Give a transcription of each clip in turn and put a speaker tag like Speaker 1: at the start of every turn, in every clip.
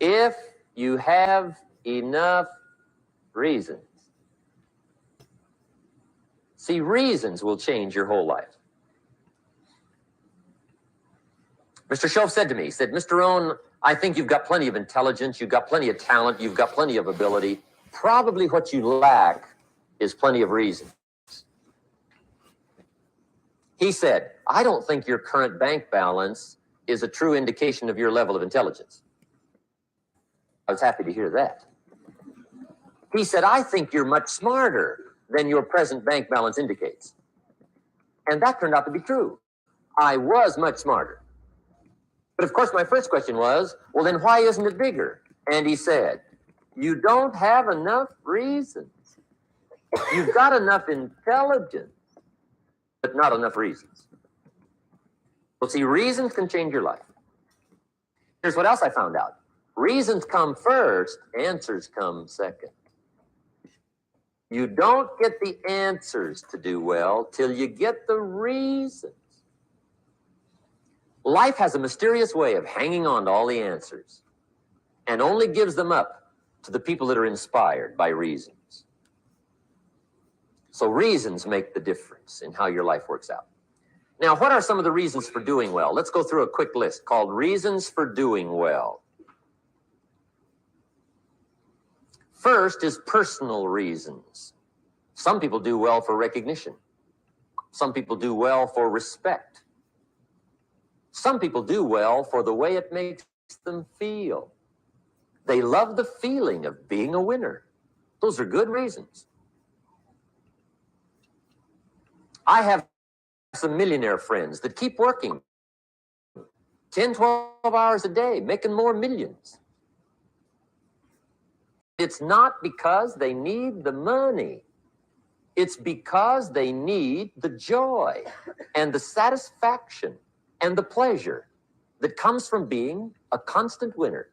Speaker 1: if you have enough reasons. See, reasons will change your whole life. Mr. Shelf said to me, he said, Mr. Rohn, I think you've got plenty of intelligence, you've got plenty of talent, you've got plenty of ability. Probably what you lack is plenty of reasons. He said, I don't think your current bank balance is a true indication of your level of intelligence. I was happy to hear that. He said, I think you're much smarter than your present bank balance indicates. And that turned out to be true. I was much smarter. But of course, my first question was, well, then why isn't it bigger? And he said, you don't have enough reasons. You've got enough intelligence, but not enough reasons. Well, see, reasons can change your life. Here's what else I found out. Reasons come first, answers come second. You don't get the answers to do well till you get the reasons. Life has a mysterious way of hanging on to all the answers and only gives them up to the people that are inspired by reasons. So reasons make the difference in how your life works out. Now, what are some of the reasons for doing well? Let's go through a quick list called Reasons for Doing Well. First is personal reasons. Some people do well for recognition. Some people do well for respect. Some people do well for the way it makes them feel. They love the feeling of being a winner. Those are good reasons. I have some millionaire friends that keep working 10, 12 hours a day, making more millions. It's not because they need the money. It's because they need the joy and the satisfaction and the pleasure that comes from being a constant winner.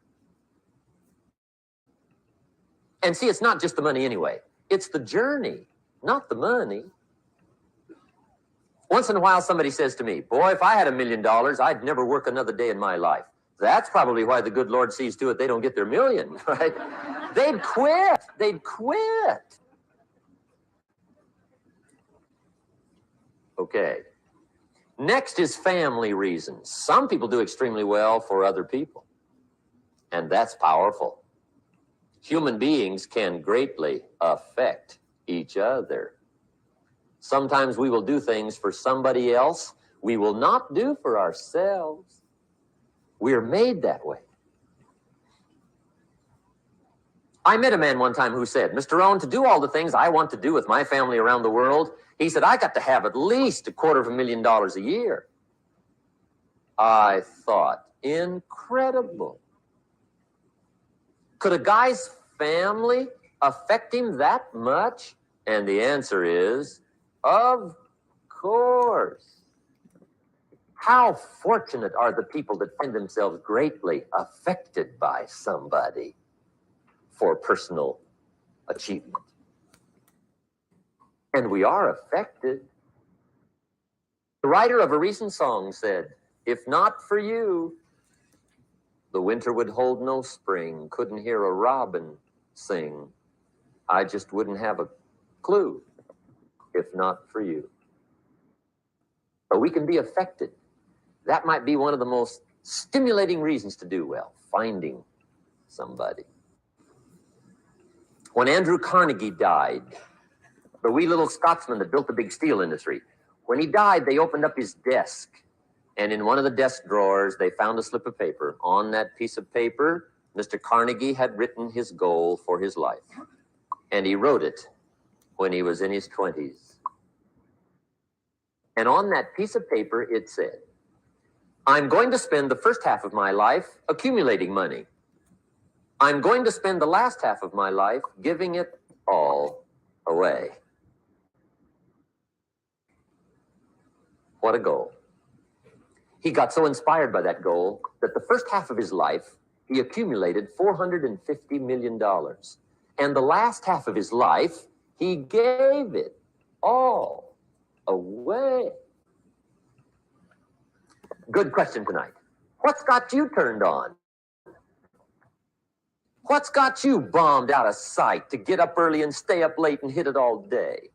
Speaker 1: And see, it's not just the money anyway. It's the journey, not the money. Once in a while, somebody says to me, boy, if I had $1 million, I'd never work another day in my life. That's probably why the good Lord sees to it they don't get their million, right? They'd quit. They'd quit. Okay. Next is family reasons. Some people do extremely well for other people, and that's powerful. Human beings can greatly affect each other. Sometimes we will do things for somebody else we will not do for ourselves. We're made that way. I met a man one time who said, Mr. Rohn, to do all the things I want to do with my family around the world, he said, I got to have at least $250,000 a year. I thought, incredible. Could a guy's family affect him that much? And the answer is, of course. How fortunate are the people that find themselves greatly affected by somebody for personal achievement. And we are affected. The writer of a recent song said, if not for you, the winter would hold no spring, couldn't hear a robin sing. I just wouldn't have a clue if not for you. But we can be affected. That might be one of the most stimulating reasons to do well, finding somebody. When Andrew Carnegie died, the wee little Scotsman that built the big steel industry, when he died, they opened up his desk. And in one of the desk drawers, they found a slip of paper. On that piece of paper, Mr. Carnegie had written his goal for his life. And he wrote it when he was in his 20s. And on that piece of paper, it said, I'm going to spend the first half of my life accumulating money. I'm going to spend the last half of my life giving it all away. What a goal. He got so inspired by that goal that the first half of his life, he accumulated $450 million. And the last half of his life, he gave it all away. Good question tonight. What's got you turned on? What's got you bombed out of sight to get up early and stay up late and hit it all day?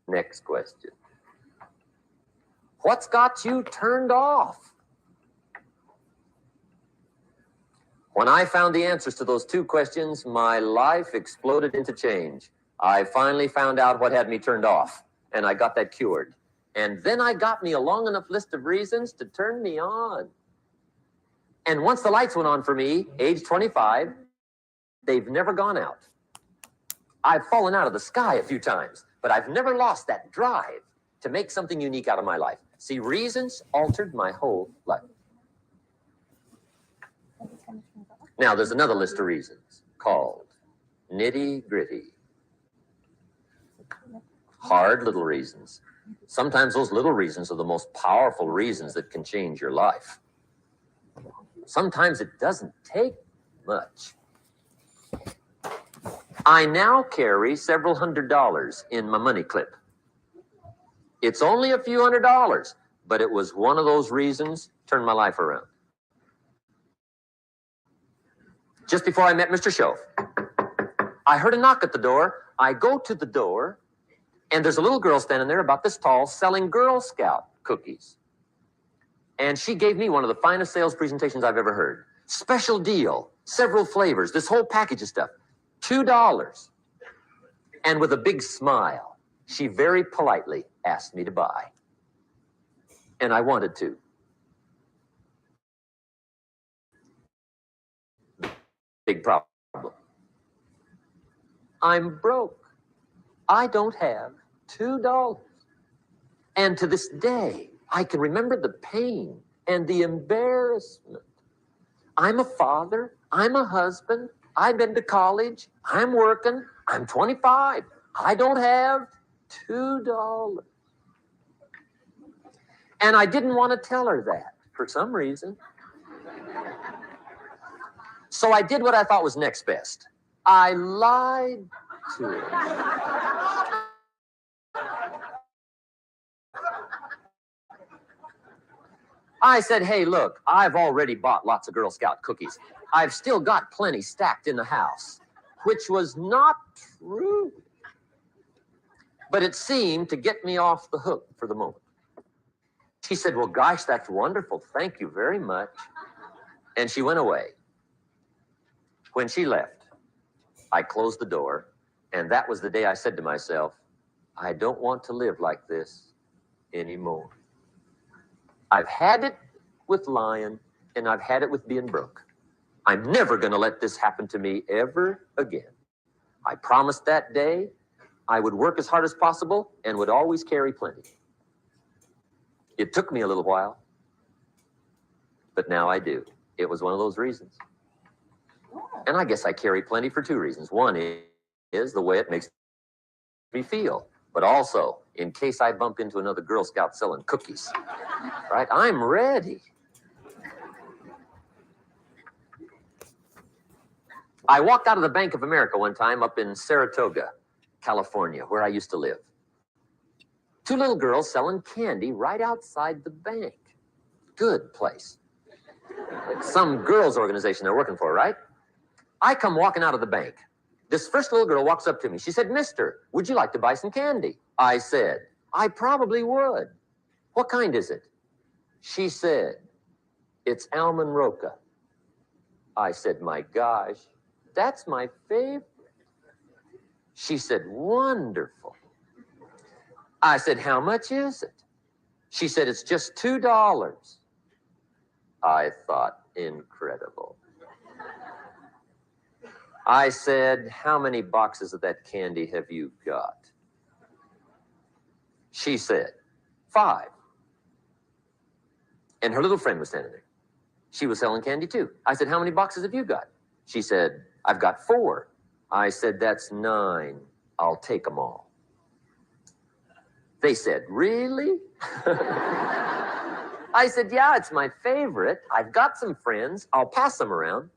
Speaker 1: Next question. What's got you turned off? When I found the answers to those two questions, my life exploded into change. I finally found out what had me turned off, and I got that cured. And then I got me a long enough list of reasons to turn me on. And once the lights went on for me, age 25, they've never gone out. I've fallen out of the sky a few times, but I've never lost that drive to make something unique out of my life. See, reasons altered my whole life. Now, there's another list of reasons called nitty-gritty. Hard little reasons. Sometimes those little reasons are the most powerful reasons that can change your life. Sometimes it doesn't take much. I now carry several $100s in my money clip. It's only a few $100s, but it was one of those reasons turned my life around. Just before I met Mr. Shove, I heard a knock at the door. I go to the door, and there's a little girl standing there about this tall selling Girl Scout cookies. And she gave me one of the finest sales presentations I've ever heard. Special deal, several flavors, this whole package of stuff, $2. And with a big smile, she very politely asked me to buy. And I wanted to. Big problem. I'm broke. I don't have $2. And to this day, I can remember the pain and the embarrassment. I'm a father. I'm a husband. I've been to college. I'm working. I'm 25. I don't have $2. And I didn't want to tell her that for some reason. So I did what I thought was next best. I lied to her. I said, hey, look, I've already bought lots of Girl Scout cookies. I've still got plenty stacked in the house, which was not true. But it seemed to get me off the hook for the moment. She said, well, gosh, that's wonderful. Thank you very much. And she went away. When she left, I closed the door, and that was the day I said to myself, I don't want to live like this anymore. I've had it with lying, and I've had it with being broke. I'm never going to let this happen to me ever again. I promised that day I would work as hard as possible and would always carry plenty. It took me a little while, but now I do. It was one of those reasons. And I guess I carry plenty for two reasons. One is the way it makes me feel, but also in case I bump into another Girl Scout selling cookies, right? I'm ready. I walked out of the Bank of America one time up in Saratoga, California, where I used to live. Two little girls selling candy right outside the bank. Good place. Like some girls' organization they're working for, right? I come walking out of the bank. This first little girl walks up to me. She said, Mister, would you like to buy some candy? I said, I probably would. What kind is it? She said, it's almond roca. I said, my gosh, that's my favorite. She said, wonderful. I said, how much is it? She said, it's just $2. I thought, incredible. I said, how many boxes of that candy have you got? She said, 5. And her little friend was standing there. She was selling candy too. I said, how many boxes have you got? She said, I've got 4. I said, that's 9. I'll take them all. They said, really? I said, yeah, it's my favorite. I've got some friends. I'll pass them around.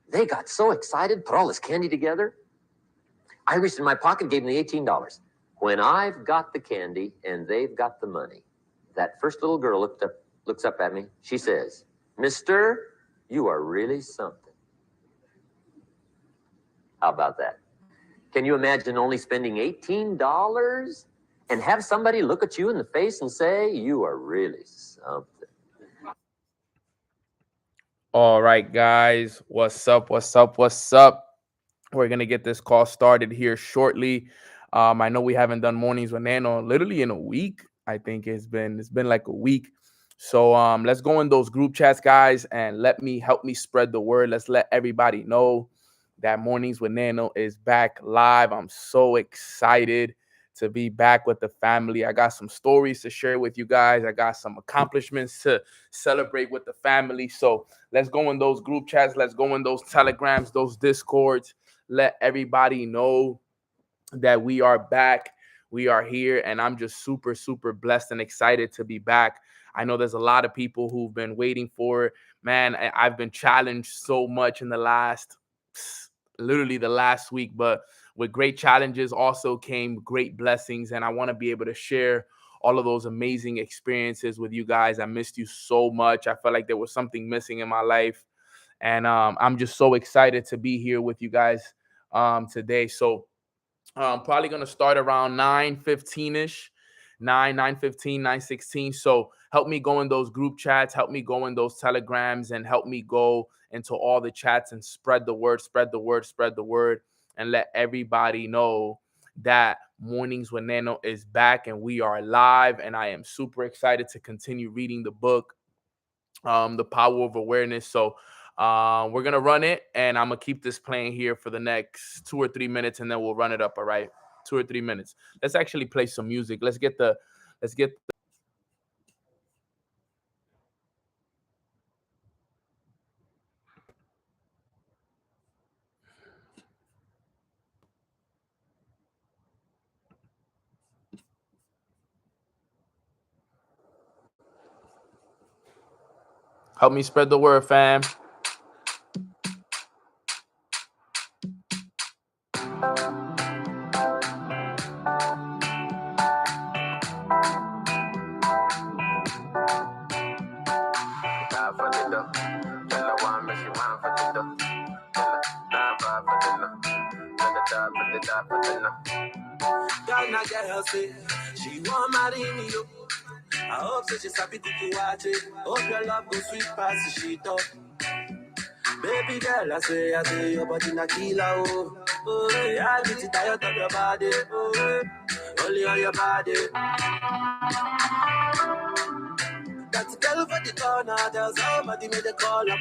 Speaker 1: They got so excited, put all this candy together. I reached in my pocket, gave them the $18. When I've got the candy and they've got the money, that first little girl looks up at me. She says, Mister, You are really something. How about that? Can you imagine only spending $18 and have somebody look at you in the face and say, you are really something?
Speaker 2: All right, guys. What's up? What's up? What's up? We're gonna get this call started here shortly. I know we haven't done mornings with Nano literally in a week. I think it's been like a week. So let's go in those group chats, guys, and help me spread the word. Let's let everybody know that mornings with Nano is back live. I'm so excited to be back with the family. I got some stories to share with you guys. I got some accomplishments to celebrate with the family. So let's go in those group chats. Let's go in those telegrams, those discords. Let everybody know that we are back. We are here, and I'm just super, super blessed and excited to be back. I know there's a lot of people who've been waiting for it. Man, I've been challenged so much in literally the last week, but with great challenges also came great blessings, and I want to be able to share all of those amazing experiences with you guys. I missed you so much. I felt like there was something missing in my life, and I'm just so excited to be here with you guys today. So probably going to start around 9:15ish, 9:15, 9:16. So help me go in those group chats, help me go in those telegrams, and help me go into all the chats and spread the word, spread the word, spread the word, and let everybody know that Mornings with Nano is back and we are live. And I am super excited to continue reading the book, The Power of Awareness. So we're gonna run it, and I'm gonna keep this playing here for the next 2 or 3 minutes, and then we'll run it up. All right, 2 or 3 minutes. Let's actually play some music. Let's get. Help me spread the word, fam.
Speaker 3: Ghana girl say she want marry me, yo. I hope so she's happy to watch it. Hope your love go sweet past the sheet up. Baby girl, I say your body na killer, oh. Oh, yeah, I get tired of your body, oh, only on your body. That's a girl for the corner, tell somebody make the call up.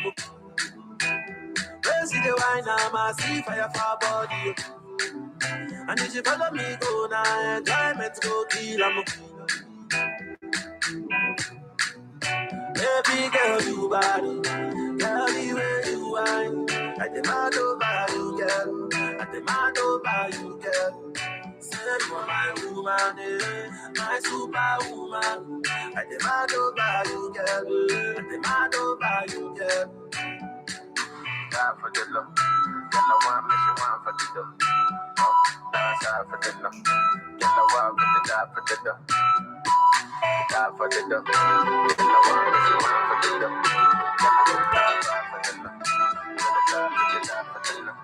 Speaker 3: Where see the wine, I'm see fire for body. And if you follow me, go now, enjoyment go kill 'em. Baby girl, you body, girl, the way you whine. I demand over you, girl. I demand over you, girl. Say you are my woman, my superwoman. I demand over you, girl. I demand over you, girl. Die for the love, girl. I want me, she want for the love. Die for the love, girl. I want me to die for the love. Die for the love, girl. I want me, she want for the love. Die for the love, girl. Die for the love.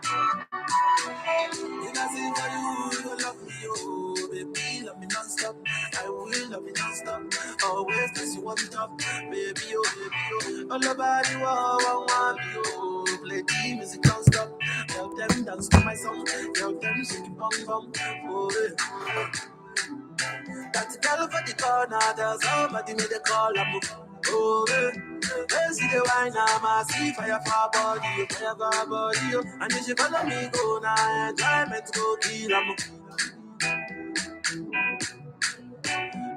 Speaker 3: If I sing for you, you love me, oh baby, love me non-stop. I will love you non-stop. Always this you want top, baby, oh baby, oh. All about you, oh, I want me, oh. Play the music non-stop. Tell them dance to my song. Tell them shake it bum bum, oh yeah. That's a girl for the corner. Tell somebody make the call, I'm oh yeah. Let's see the wine, I'm see fire for body, fire for body. And if you follow me, go now, enjoyment go kill 'em.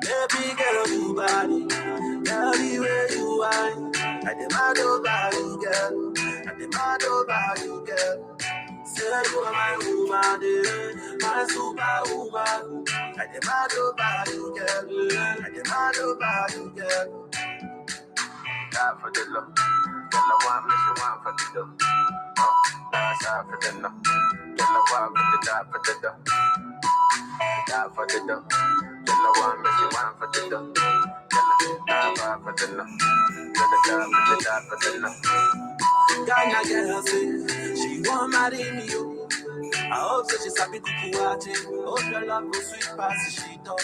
Speaker 3: Baby girl, you body, girl, the way you whine. I demand over you, girl. I demand over you, girl. Say you are my woman, my superwoman. I demand over you, girl. I demand over you, girl. Die for the love, girl. I want me, she want for the love. Die for the love, girl. I want me to die for the love. Die for the love, girl. I want me, she want for the love. Die for the love, girl. Die for the love. Ghana girl say she want marry me, oh. I hope that she's happy to watch it. Hope your love go sweet past the sheet up.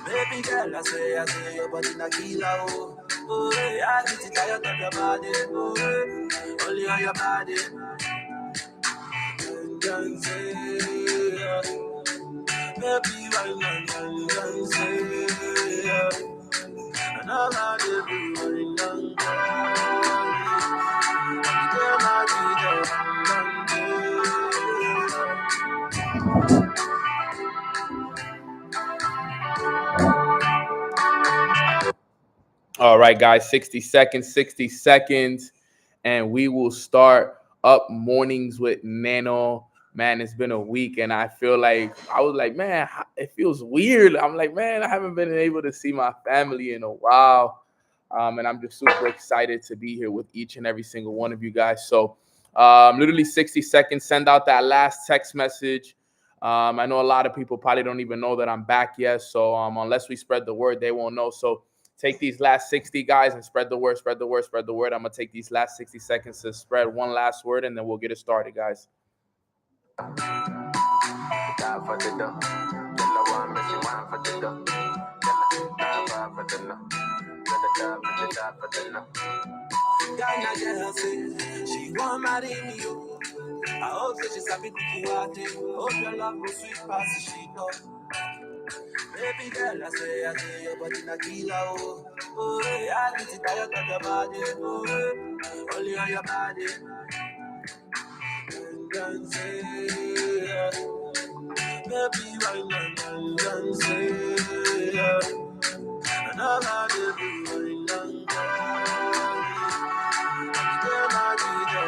Speaker 3: Baby girl, I say your body na killer, oh. Oh, yeah, I get it tired of your body, oh, only on your body. And say, baby, why not? And say, and all I do, why not? Girl, I
Speaker 2: All right, guys, 60 seconds, 60 seconds, and we will start up mornings with Nano. Man, it's been a week, and I feel like I was like, man, it feels weird. I'm like, man, I haven't been able to see my family in a while. And I'm just super excited to be here with each and every single one of you guys. So, literally 60 seconds, send out that last text message. I know a lot of people probably don't even know that I'm back yet. So, unless we spread the word, they won't know. So, take these last 60 guys and spread the word, spread the word, spread the word. I'm going to take these last 60 seconds to spread one last word, and then we'll get it started, guys.
Speaker 3: Ghana girl say she want marry me, oh. I hope that she's happy to watch it. Hope your love go sweet past the sheet up. Baby girl, I say your body na killer, oh. Oh, yeah, I get it tired of your body, oh, only on your body. And say, baby, why not? And say, and all I do, why not? Girl, I need you.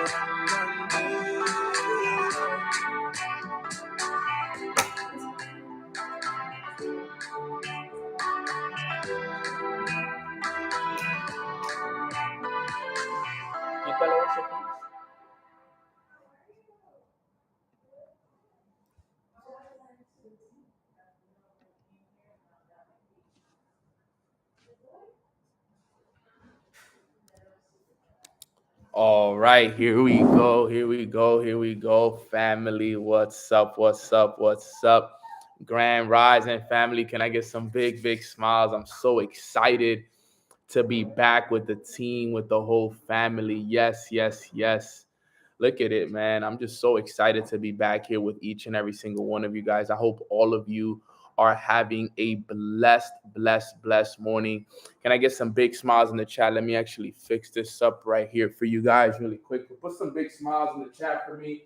Speaker 2: All right, here we go. Here we go. Here we go. Family, what's up? What's up? What's up? Grand Rising family. Can I get some big, big smiles? I'm so excited to be back with the team, with the whole family. Yes, yes, yes. Look at it, man. I'm just so excited to be back here with each and every single one of you guys. I hope all of you are having a blessed, blessed, blessed morning. Can I get some big smiles in the chat? Let me actually fix this up right here for you guys really quick. Put some big smiles in the chat for me.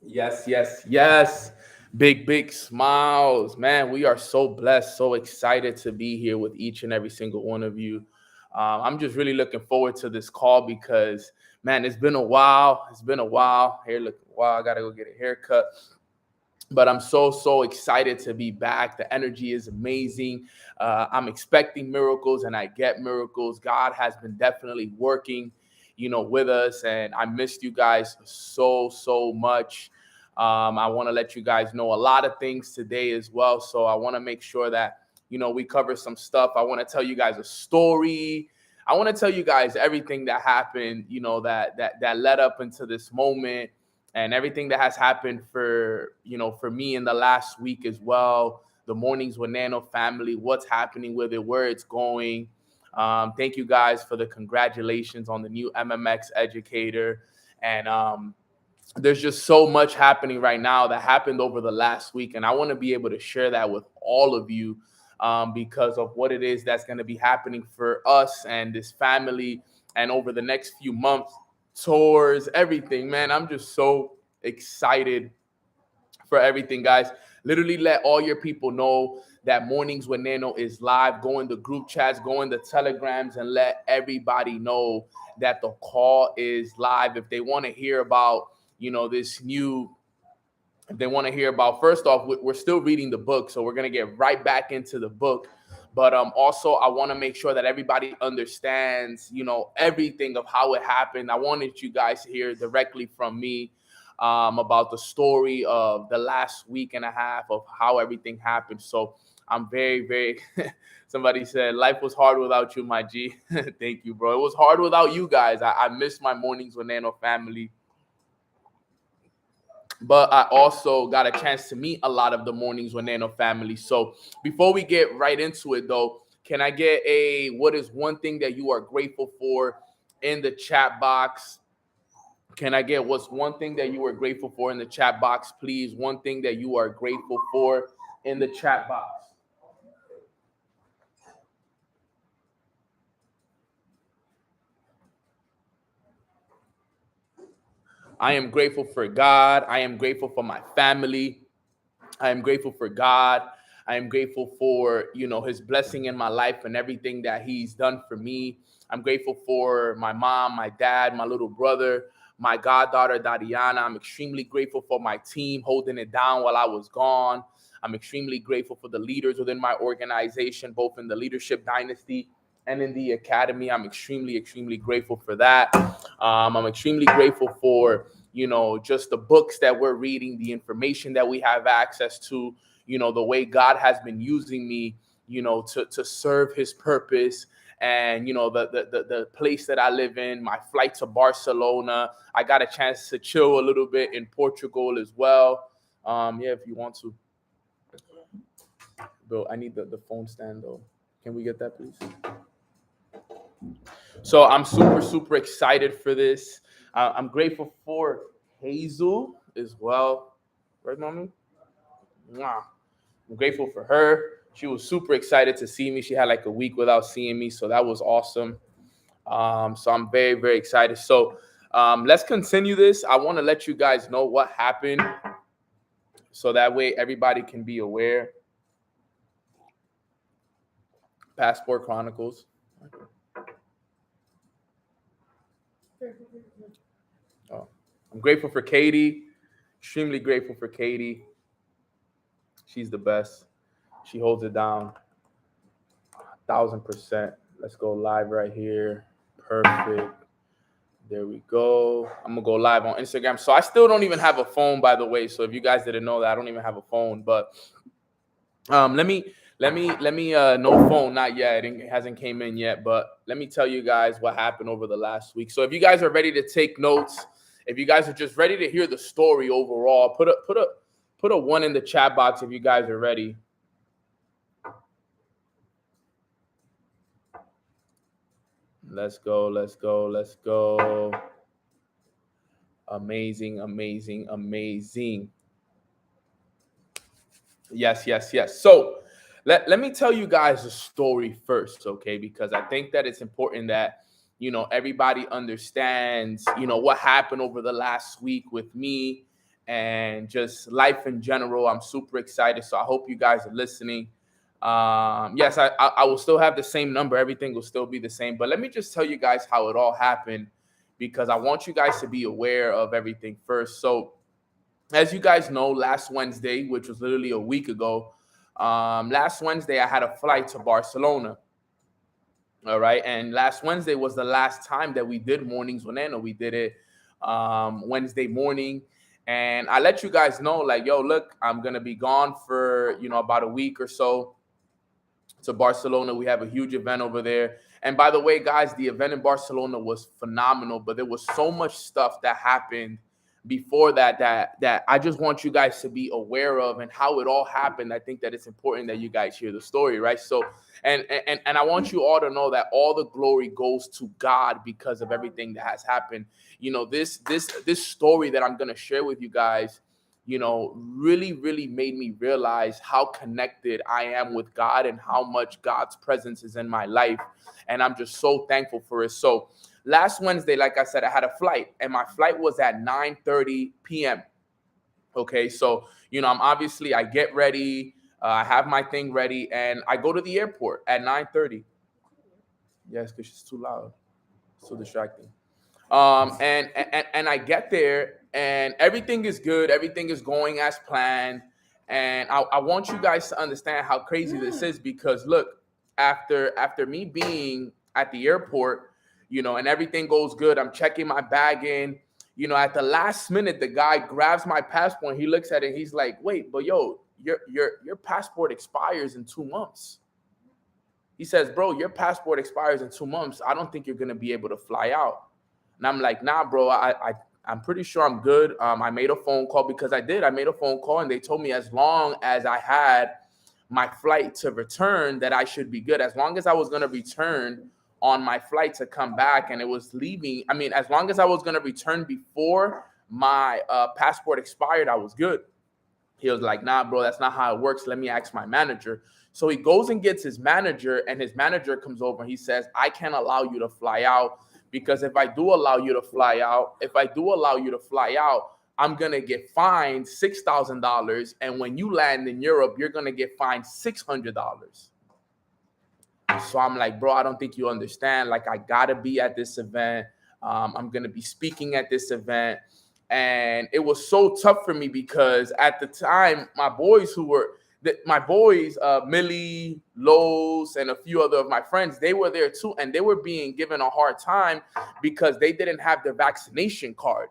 Speaker 2: Yes, yes, yes. Big, big smiles. Man, we are so blessed, so excited to be here with each and every single one of you. I'm just really looking forward to this call because, man, it's been a while. It's been a while. Hair looking wild. I got to go get a haircut. But I'm so, so excited to be back. The energy is amazing. I'm expecting miracles, and I get miracles. God has been definitely working, with us, and I missed you guys so, so much. I want to let you guys know a lot of things today as well. So I want to make sure that, we cover some stuff. I want to tell you guys a story. I want to tell you guys everything that happened, that led up into this moment, and everything that has happened for me in the last week as well. The mornings with Nano family, what's happening with it, where it's going. Thank you guys for the congratulations on the new MMX educator. And there's just so much happening right now that happened over the last week. And I want to be able to share that with all of you because of what it is that's going to be happening for us and this family and over the next few months. Tours, everything, man. I'm just so excited for everything, guys. Literally let all your people know that Mornings with Nano is live. Go in the group chats, go in the telegrams, and let everybody know that the call is live. If they want to hear about, this new, if they want to hear about, first off, we're still reading the book, so we're going to get right back into the book. But also, I want to make sure that everybody understands, everything of how it happened. I wanted you guys to hear directly from me. about the story of the last week and a half of how everything happened. So I'm very, very, somebody said, life was hard without you, my G. Thank you, bro. It was hard without you guys. I miss my mornings with Nano family. But I also got a chance to meet a lot of the mornings with Nano family. So before we get right into it, though, can I get what is one thing that you are grateful for in the chat box? Can I get what's one thing that you are grateful for in the chat box, please? One thing that you are grateful for in the chat box. I am grateful for God. I am grateful for my family. I am grateful for God. I am grateful for, his blessing in my life and everything that he's done for me. I'm grateful for my mom, my dad, my little brother, my goddaughter, Dadiana. I'm extremely grateful for my team holding it down while I was gone. I'm extremely grateful for the leaders within my organization, both in the leadership dynasty and in the academy. I'm extremely, extremely grateful for that. I'm extremely grateful for, just the books that we're reading, the information that we have access to, the way God has been using me, to serve his purpose. And, the place that I live in, my flight to Barcelona, I got a chance to chill a little bit in Portugal as well. If you want to. Bill, I need the phone stand, though. Can we get that, please? So I'm super, super excited for this. I'm grateful for Hazel as well. Right, mommy? Wow. I'm grateful for her. She was super excited to see me. She had like a week without seeing me, so that was awesome. So I'm very, very excited. So let's continue this. I want to let you guys know what happened so that way everybody can be aware. Passport Chronicles. Oh, I'm grateful for Katie. Extremely grateful for Katie. She's the best. She holds it down 1,000%. Let's go live right here. Perfect. There we go. I'm gonna go live on Instagram. So I still don't even have a phone, by the way. So if you guys didn't know that, I don't even have a phone. But let me no phone, not yet. It hasn't came in yet. But let me tell you guys what happened over the last week. So if you guys are ready to take notes, if you guys are just ready to hear the story overall, put a 1 in the chat box if you guys are ready. Let's go. Let's go. Let's go. Amazing, amazing, amazing. Yes, yes, yes. So let me tell you guys a story first, okay? Because I think that it's important that, everybody understands, what happened over the last week with me and just life in general. I'm super excited. So I hope you guys are listening. Yes, I will still have the same number. Everything will still be the same. But let me just tell you guys how it all happened, because I want you guys to be aware of everything first. So as you guys know, last Wednesday, which was literally a week ago, last Wednesday, I had a flight to Barcelona. All right. And last Wednesday was the last time that we did Mornings with Nano. We did it Wednesday morning. And I let you guys know, like, yo, look, I'm going to be gone for, about a week or so to Barcelona. We have a huge event over there. And by the way, guys, the event in Barcelona was phenomenal, but there was so much stuff that happened before that I just want you guys to be aware of and how it all happened. I think that it's important that you guys hear the story, right? So, and I want you all to know that all the glory goes to God because of everything that has happened. This story that I'm going to share with you guys, really, really made me realize how connected I am with God and how much God's presence is in my life. And I'm just so thankful for it. So last Wednesday, like I said, I had a flight, and my flight was at 9:30 p.m. Okay, so, I get ready. I have my thing ready, and I go to the airport at 9:30. Yes, because she's too loud. It's too distracting. And I get there, and everything is good. Everything is going as planned. And I want you guys to understand how crazy this is, because look, after me being at the airport, and everything goes good, I'm checking my bag in, You know, at the last minute, the guy grabs my passport. He looks at it. He's like, "Wait, but yo, your passport expires in 2 months." He says, "Bro, your passport expires in 2 months. I don't think you're gonna be able to fly out." And I'm like, "Nah, bro. I'm pretty sure I'm good." I made a phone call because I did. I made a phone call, and they told me as long as I had my flight to return, that I should be good. As long as I was gonna return on my flight to come back, and it was leaving. I mean, as long as I was gonna return before my passport expired, I was good. He was like, "Nah, bro, that's not how it works. Let me ask my manager." So he goes and gets his manager, and his manager comes over and he says, "I can't allow you to fly out, because if I do allow you to fly out, I'm gonna get fined $6,000, and when you land in Europe, you're gonna get fined $600." So I'm like, "Bro, I don't think you understand. Like, I gotta be at this event. I'm gonna be speaking at this event." And it was so tough for me because at the time, Millie, Lowe's, and a few other of my friends, they were there too, and they were being given a hard time because they didn't have their vaccination card,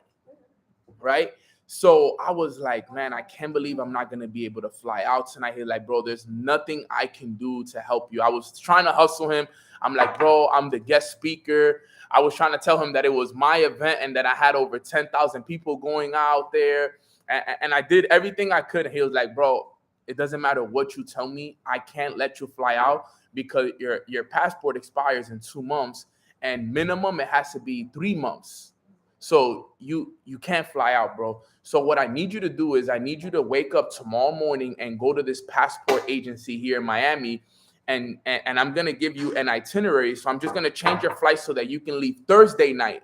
Speaker 2: right? So I was like, "Man, I can't believe I'm not gonna be able to fly out tonight." He's like, "Bro, there's nothing I can do to help you." I was trying to hustle him. I'm like, "Bro, I'm the guest speaker." I was trying to tell him that it was my event and that I had over 10,000 people going out there. And I did everything I could. And he was like, "Bro, it doesn't matter what you tell me. I can't let you fly out because your passport expires in 2 months, and minimum it has to be 3 months. So you can't fly out, bro. So what I need you to do is I need you to wake up tomorrow morning and go to this passport agency here in Miami, and I'm gonna give you an itinerary. So I'm just gonna change your flight so that you can leave Thursday night."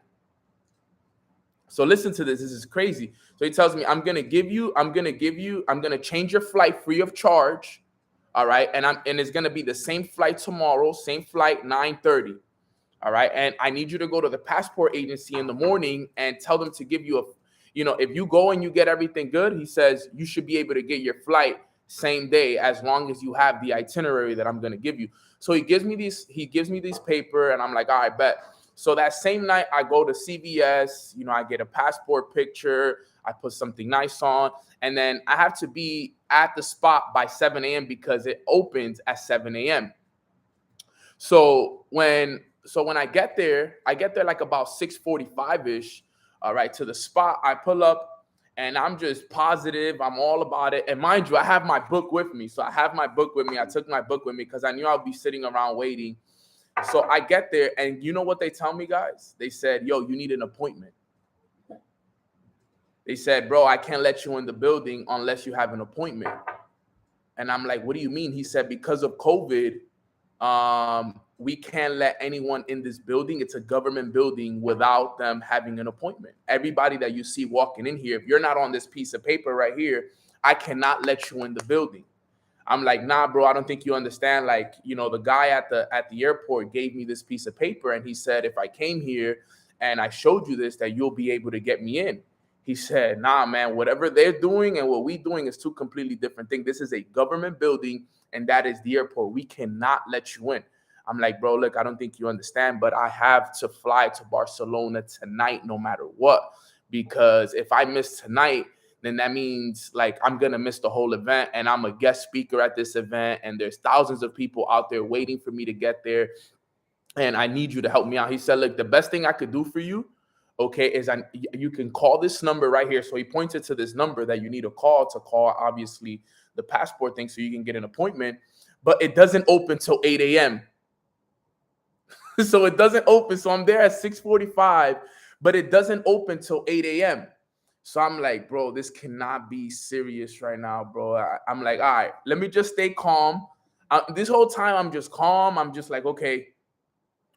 Speaker 2: So listen to this. This is crazy. So he tells me, I'm gonna change your flight free of charge. All right. And it's gonna be the same flight tomorrow, same flight, 9:30. All right. And I need you to go to the passport agency in the morning and tell them to give you if you go and you get everything good, he says you should be able to get your flight same day as long as you have the itinerary that I'm gonna give you. So he gives me these paper, and I'm like, "All right, bet." So that same night, I go to CVS, I get a passport picture, I put something nice on, and then I have to be at the spot by 7 a.m. because it opens at 7 a.m. So when I get there like about 6:45-ish, all right, to the spot. I pull up, and I'm just positive. I'm all about it. And mind you, I have my book with me. So I have my book with me. I took my book with me because I knew I'd be sitting around waiting. So I get there, and you know what they tell me, guys? They said, "Yo, you need an appointment." They said, "Bro, I can't let you in the building unless you have an appointment." And I'm like, "What do you mean?" He said, "Because of COVID, we can't let anyone in this building. It's a government building without them having an appointment. Everybody that you see walking in here, if you're not on this piece of paper right here, I cannot let you in the building." I'm like, "Nah, bro, I don't think you understand. Like, the guy at the airport gave me this piece of paper, and he said if I came here and I showed you this, that you'll be able to get me in." He said, "Nah, man, whatever they're doing and what we're doing is two completely different things. This is a government building, and that is the airport. We cannot let you in." I'm like, "Bro, look, I don't think you understand, but I have to fly to Barcelona tonight no matter what, because if I miss tonight, then that means like I'm going to miss the whole event, and I'm a guest speaker at this event, and there's thousands of people out there waiting for me to get there, and I need you to help me out." He said, "Look, the best thing I could do for you, okay, is you can call this number right here." So he pointed to this number that you need to call obviously the passport thing so you can get an appointment, but it doesn't open till 8 a.m. So it doesn't open. So I'm there at 6:45, but it doesn't open till 8 a.m. So I'm like, "Bro, this cannot be serious right now, bro." I'm like, "All right, let me just stay calm." This whole time I'm just calm. I'm just like, "Okay,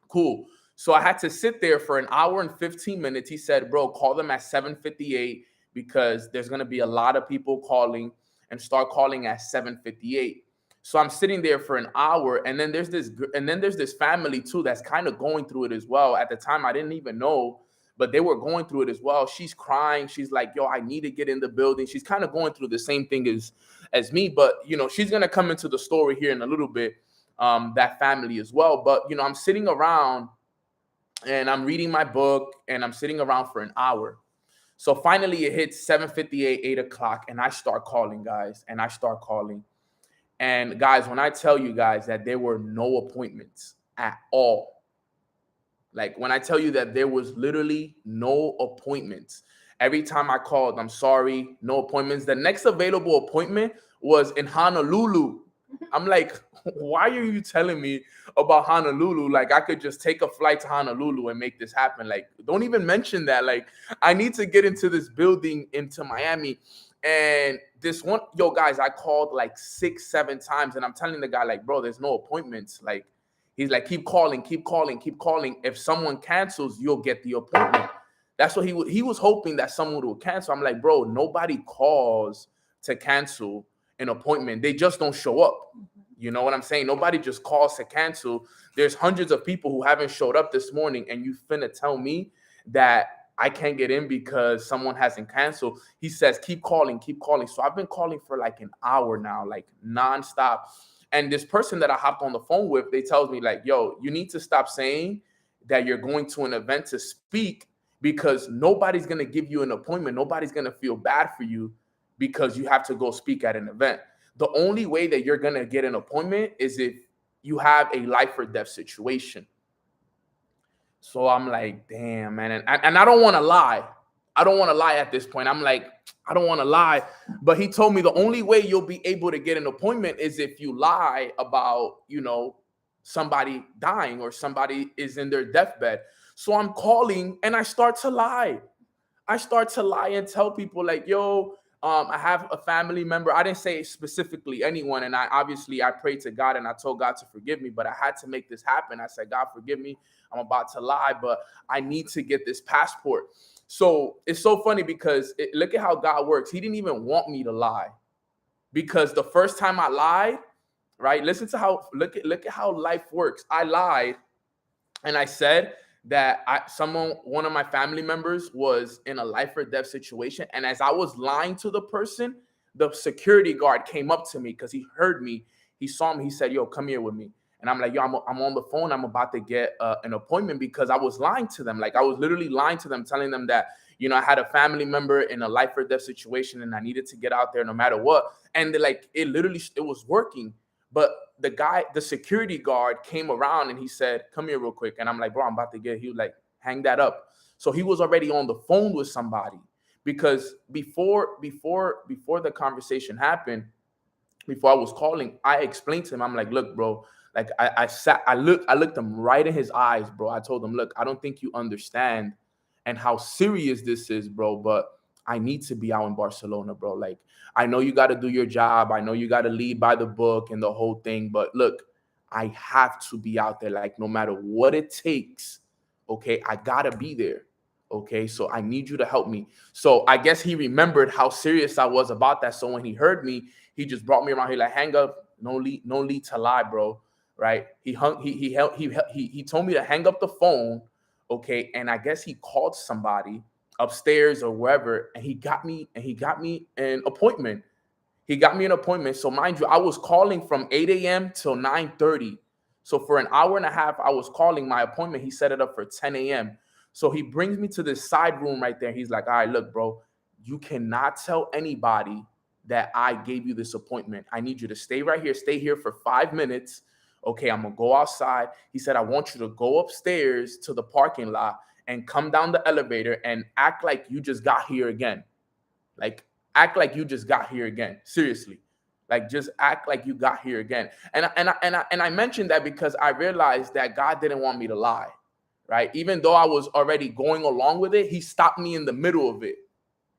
Speaker 2: cool." So I had to sit there for an hour and 15 minutes. He said, "Bro, call them at 7:58 because there's going to be a lot of people calling, and start calling at 7:58. So I'm sitting there for an hour, and then there's this family too that's kind of going through it as well. At the time, I didn't even know, but they were going through it as well. She's crying. She's like, "Yo, I need to get in the building." She's kind of going through the same thing as me, but she's gonna come into the story here in a little bit. That family as well. But I'm sitting around and I'm reading my book, and I'm sitting around for an hour. So finally it hits 7:58, 8 o'clock, and I start calling, guys, and I start calling. And guys, when I tell you guys that there were no appointments at all, like when I tell you that there was literally no appointments, every time I called, I'm sorry, no appointments. The next available appointment was in Honolulu. I'm like, why are you telling me about Honolulu? Like, I could just take a flight to Honolulu and make this happen. Like, don't even mention that. Like, I need to get into this building into Miami. And this one, yo, guys, I called like 6, 7 times. And I'm telling the guy, like, bro, there's no appointments. Like, he's like, keep calling, keep calling, keep calling. If someone cancels, you'll get the appointment. That's what he was hoping that someone would cancel. I'm like, bro, nobody calls to cancel an appointment. They just don't show up. You know what I'm saying? Nobody just calls to cancel. There's hundreds of people who haven't showed up this morning, and you finna tell me that I can't get in because someone hasn't canceled. He says, keep calling, keep calling. So I've been calling for like an hour now, like nonstop. And this person that I hopped on the phone with, they tells me like, yo, you need to stop saying that you're going to an event to speak, because nobody's going to give you an appointment. Nobody's going to feel bad for you because you have to go speak at an event. The only way that you're going to get an appointment is if you have a life or death situation. So I'm like, damn, man. And I don't want to lie. I don't want to lie at this point. I'm like, I don't want to lie. But he told me the only way you'll be able to get an appointment is if you lie about, you know, somebody dying or somebody is in their deathbed. So I'm calling and I start to lie. I start to lie and tell people like, yo, I have a family member. I didn't say specifically anyone. And I prayed to God and I told God to forgive me, but I had to make this happen. I said, God, forgive me. I'm about to lie, but I need to get this passport. So it's so funny because look at how God works. He didn't even want me to line, because the first time I lied, right? Listen to how, look at how life works. I lied and I said that one of my family members was in a life or death situation. And as I was lying to the person, the security guard came up to me because he heard me. He saw me. He said, yo, come here with me. And I'm like, yo, I'm on the phone. I'm about to get an appointment, because I was lying to them. Like I was literally lying to them, telling them that, you know, I had a family member in a life or death situation and I needed to get out there no matter what. And like, it was working. But the security guard came around and he said, come here real quick. And I'm like, bro, I'm about to he was like, hang that up. So he was already on the phone with somebody, because before the conversation happened, before I was calling, I explained to him, I'm like, look, bro, like I looked him right in his eyes, bro. I told him, look, I don't think you understand and how serious this is, bro, but I need to be out in Barcelona, bro. Like, I know you got to do your job. I know you got to lead by the book and the whole thing. But look, I have to be out there, like, no matter what it takes. Okay, I got to be there. Okay, so I need you to help me. So I guess he remembered how serious I was about that. So when he heard me, he just brought me around. He like, hang up. No need to lie, bro. Right? He told me to hang up the phone. Okay, and I guess he called somebody upstairs or wherever, and he got me an appointment. He got me an appointment. So mind you, I was calling from 8 a.m. till 9:30. So for an hour and a half, I was calling my appointment. He set it up for 10 a.m. So he brings me to this side room right there. He's like, all right, look, bro, you cannot tell anybody that I gave you this appointment. I need you to stay right here. Stay here for 5 minutes. Okay, I'm going to go outside. He said, I want you to go upstairs to the parking lot and come down the elevator and act like you just got here again. Like, act like you just got here again. Seriously. Like, just act like you got here again. And I mentioned that because I realized that God didn't want me to lie, right? Even though I was already going along with it, he stopped me in the middle of it.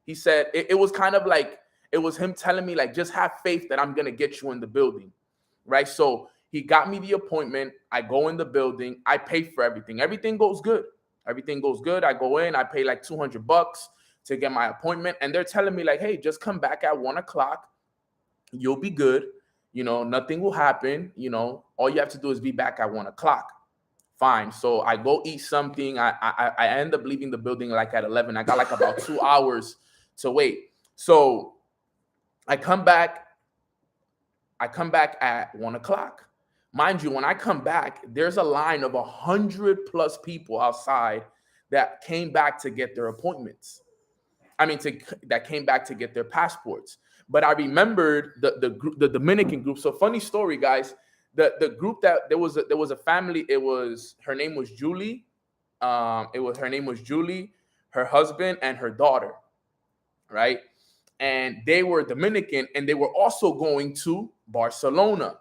Speaker 2: He said, it was kind of like, it was him telling me, like, just have faith that I'm going to get you in the building, right? So he got me the appointment. I go in the building. I pay for everything. Everything goes good. Everything goes good. I go in. I pay like $200 to get my appointment. And they're telling me like, hey, just come back at 1 o'clock. You'll be good. You know, nothing will happen. You know, all you have to do is be back at 1 o'clock. Fine. So I go eat something. I end up leaving the building like at 11. I got like about 2 hours to wait. So I come back at 1 o'clock. Mind you, when I come back, there's a line of 100+ people outside that came back to get their appointments. that came back to get their passports. But I remembered the Dominican group. So funny story, guys. The group that there was a family. Her name was Julie. Her name was Julie, her husband, and her daughter, right? And they were Dominican, and they were also going to Barcelona.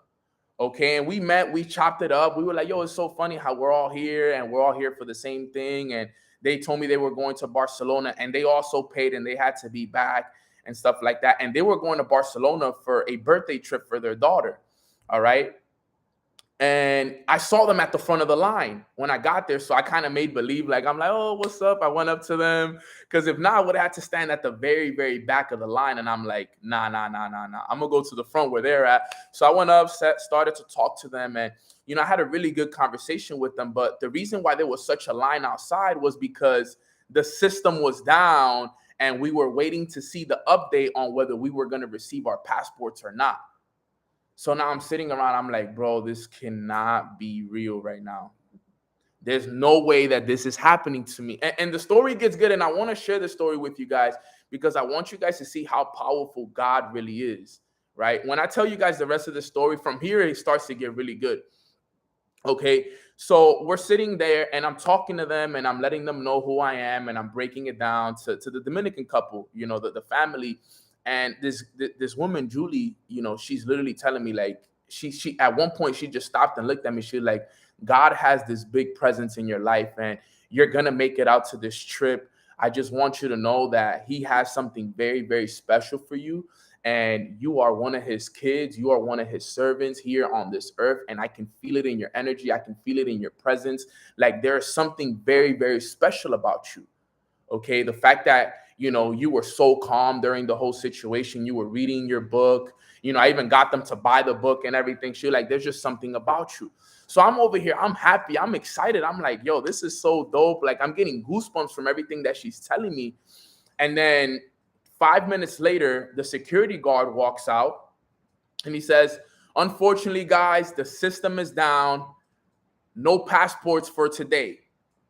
Speaker 2: Okay, and we met, we chopped it up. We were like, yo, it's so funny how we're all here and we're all here for the same thing. And they told me they were going to Barcelona, and they also paid and they had to be back and stuff like that. And they were going to Barcelona for a birthday trip for their daughter. All right. And I saw them at the front of the line when I got there. So I kind of made believe, like, I'm like, oh, what's up? I went up to them. Because if not, I would have had to stand at the very, very back of the line. And I'm like, nah. I'm going to go to the front where they're at. So I went up, started to talk to them. And, you know, I had a really good conversation with them. But the reason why there was such a line outside was because the system was down and we were waiting to see the update on whether we were going to receive our passports or not. So now I'm sitting around, I'm like, bro, this cannot be real right now. There's no way that this is happening to me. And the story gets good. And I want to share the story with you guys because I want you guys to see how powerful God really is, right? When I tell you guys the rest of the story, from here, it starts to get really good. Okay, so we're sitting there and I'm talking to them and I'm letting them know who I am. And I'm breaking it down to the Dominican couple, you know, the family. And this woman, Julie, you know, she's literally telling me, like, she at one point, she just stopped and looked at me. She was like, God has this big presence in your life and you're going to make it out to this trip. I just want you to know that he has something very, very special for you. And you are one of his kids. You are one of his servants here on this earth. And I can feel it in your energy. I can feel it in your presence. Like there's something very, very special about you. Okay, the fact that, you know, you were so calm during the whole situation. You were reading your book. You know, I even got them to buy the book and everything. She was like, there's just something about you. So I'm over here. I'm happy. I'm excited. I'm like, yo, this is so dope. Like I'm getting goosebumps from everything that she's telling me. And then 5 minutes later, the security guard walks out and he says, unfortunately, guys, the system is down. No passports for today.